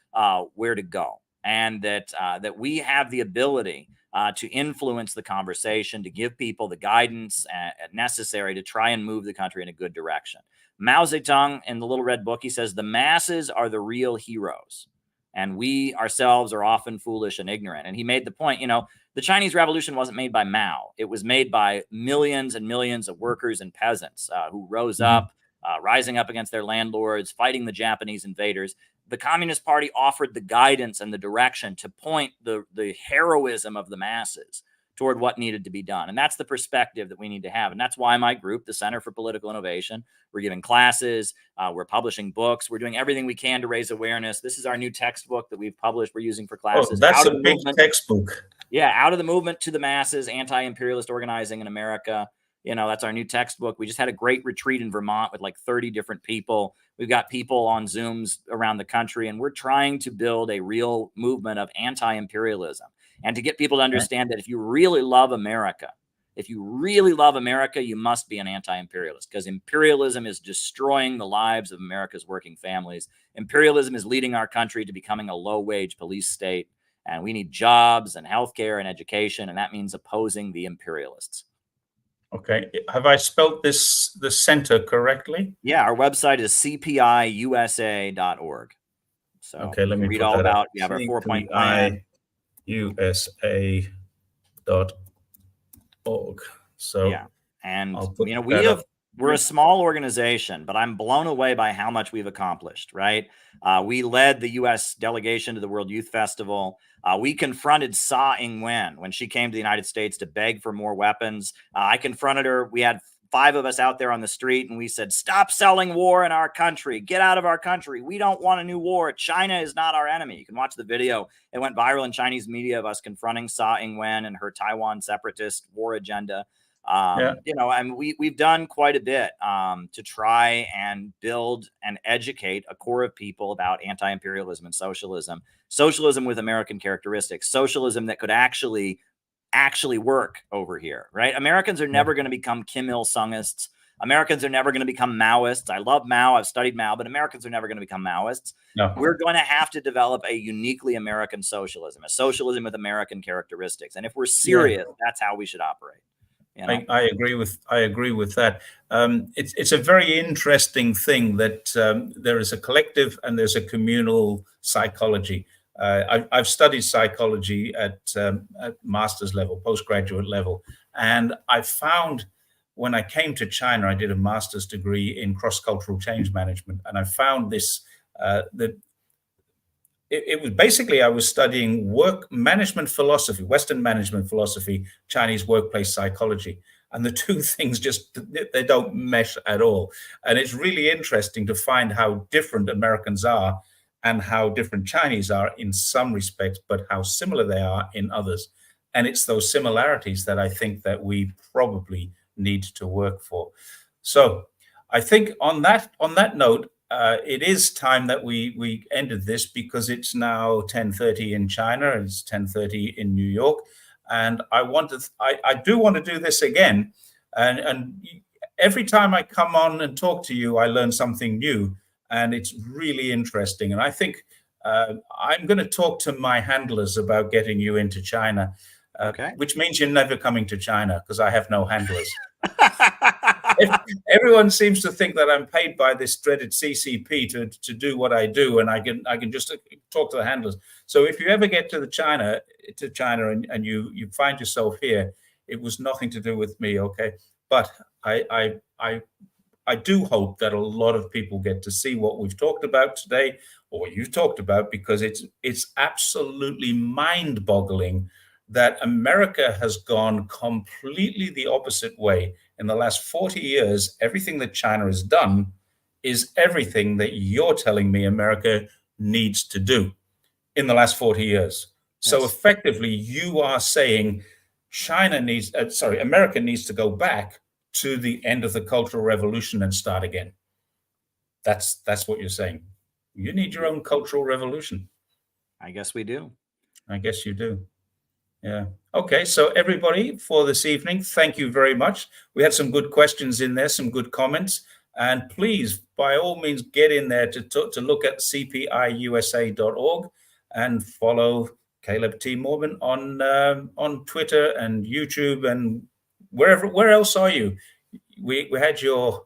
where to go? And that we have the ability to influence the conversation, to give people the guidance necessary to try and move the country in a good direction. Mao Zedong, in the Little Red Book, he says, the masses are the real heroes, and we ourselves are often foolish and ignorant. And he made the point, the Chinese Revolution wasn't made by Mao. It was made by millions and millions of workers and peasants who rose Mhm. up, rising up against their landlords, fighting the Japanese invaders. The Communist Party offered the guidance and the direction to point the heroism of the masses toward what needed to be done. And that's the perspective that we need to have. And that's why my group, the Center for Political Innovation, we're giving classes, we're publishing books, we're doing everything we can to raise awareness. This is our new textbook that we've published, we're using for Oh, classes. that's Out of a the big movement, textbook. yeah, Out of the Movement to the Masses, Anti-Imperialist Organizing in America. That's our new textbook. We just had a great retreat in Vermont with like 30 different people. We've got people on Zooms around the country, and we're trying to build a real movement of anti-imperialism and to get people to Right. understand that if you really love America, you must be an anti-imperialist, because imperialism is destroying the lives of America's working families. Imperialism is leading our country to becoming a low-wage police state, and we need jobs and healthcare and education, and that means opposing the imperialists. Okay. Have I spelt the center correctly? Yeah, our website is cpiusa.org. So Okay, you let can me read put all that up. about, we have our 4-point plan. CPIUSA.org. So Yeah. And, I'll put that up. we're a small organization, but I'm blown away by how much we've accomplished, right? We led the U.S. delegation to the World Youth Festival. We confronted Sa Ing-wen when she came to the United States to beg for more weapons. I confronted her. We had 5 of us out there on the street, and we said, stop selling war in our country. Get out of our country. We don't want a new war. China is not our enemy. You can watch the video. It went viral in Chinese media of us confronting Sa Ing-wen and her Taiwan separatist war agenda. Yeah. And we've done quite a bit to try and build and educate a core of people about anti-imperialism and socialism with American characteristics, socialism that could actually work over here, right? Americans are never going to become Kim Il-sungists. Americans are never going to become Maoists. I love Mao. I've studied Mao, but Americans are never going to become Maoists. No. We're going to have to develop a uniquely American socialism, a socialism with American characteristics. And if we're serious, that's how we should operate. I agree with that. It's a very interesting thing that there is a collective and there's a communal psychology. I've studied psychology at master's level, postgraduate level, and I found when I came to China, I did a master's degree in cross-cultural change management, and I found this that it was basically I was studying work management philosophy, Western management philosophy, Chinese workplace psychology, and the two things just they don't mesh at all. And it's really interesting to find how different Americans are and how different Chinese are in some respects, but how similar they are in others. And it's those similarities that I think that we probably need to work for. So I think on that note, it is time that we ended this because it's now 10:30 in China and it's 10:30 in New York, and I do want to do this again, and every time I come on and talk to you, I learn something new, and it's really interesting. And I think I'm going to talk to my handlers about getting you into China, Okay. which means you're never coming to China because I have no handlers. Everyone seems to think that I'm paid by this dreaded CCP to do what I do, and I can just talk to the handlers. So if you ever get to China and you find yourself here, it was nothing to do with me, okay? But I do hope that a lot of people get to see what we've talked about today, or what you've talked about, because it's absolutely mind-boggling that America has gone completely the opposite way in the last 40 years, everything that China has done is everything that you're telling me America needs to do in the last 40 years. So Yes. effectively, you are saying America needs to go back to the end of the Cultural Revolution and start again. That's what you're saying. You need your own Cultural Revolution. I guess we do. I guess you do. Yeah. Okay. So everybody, for this evening, thank you very much. We had some good questions in there, some good comments. And please, by all means, get in there to look at cpiusa.org and follow Caleb T. Maupin on Twitter and YouTube and wherever. Where else are you? We had your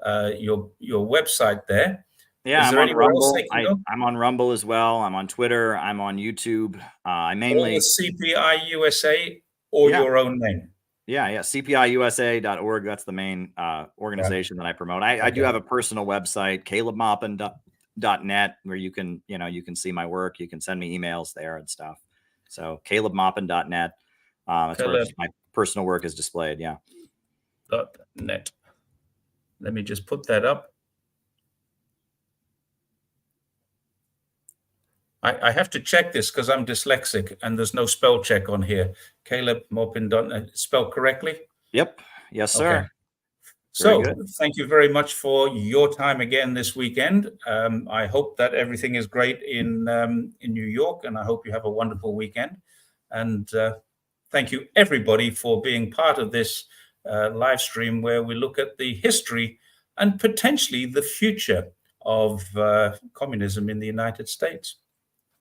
website there. Yeah, Is I'm there on anywhere else Rumble. they can go? I'm on Rumble as well. I'm on Twitter. I'm on YouTube. I Or mainly CPI USA or Yeah. your own name. Yeah, cpiusa.org. That's the main organization that I promote. I do have a personal website, calebmaupin.net, where you can see my work. You can send me emails there and stuff. So calebmaupin.net. That's where my personal work is displayed. Yeah. .net. Let me just put that up. I have to check this because I'm dyslexic and there's no spell check on here. Caleb Maupin.net, spelled correctly? Yep. Yes, sir. Okay. So thank you very much for your time again this weekend. I hope that everything is great in New York, and I hope you have a wonderful weekend. And thank you, everybody, for being part of this live stream where we look at the history and potentially the future of communism in the United States.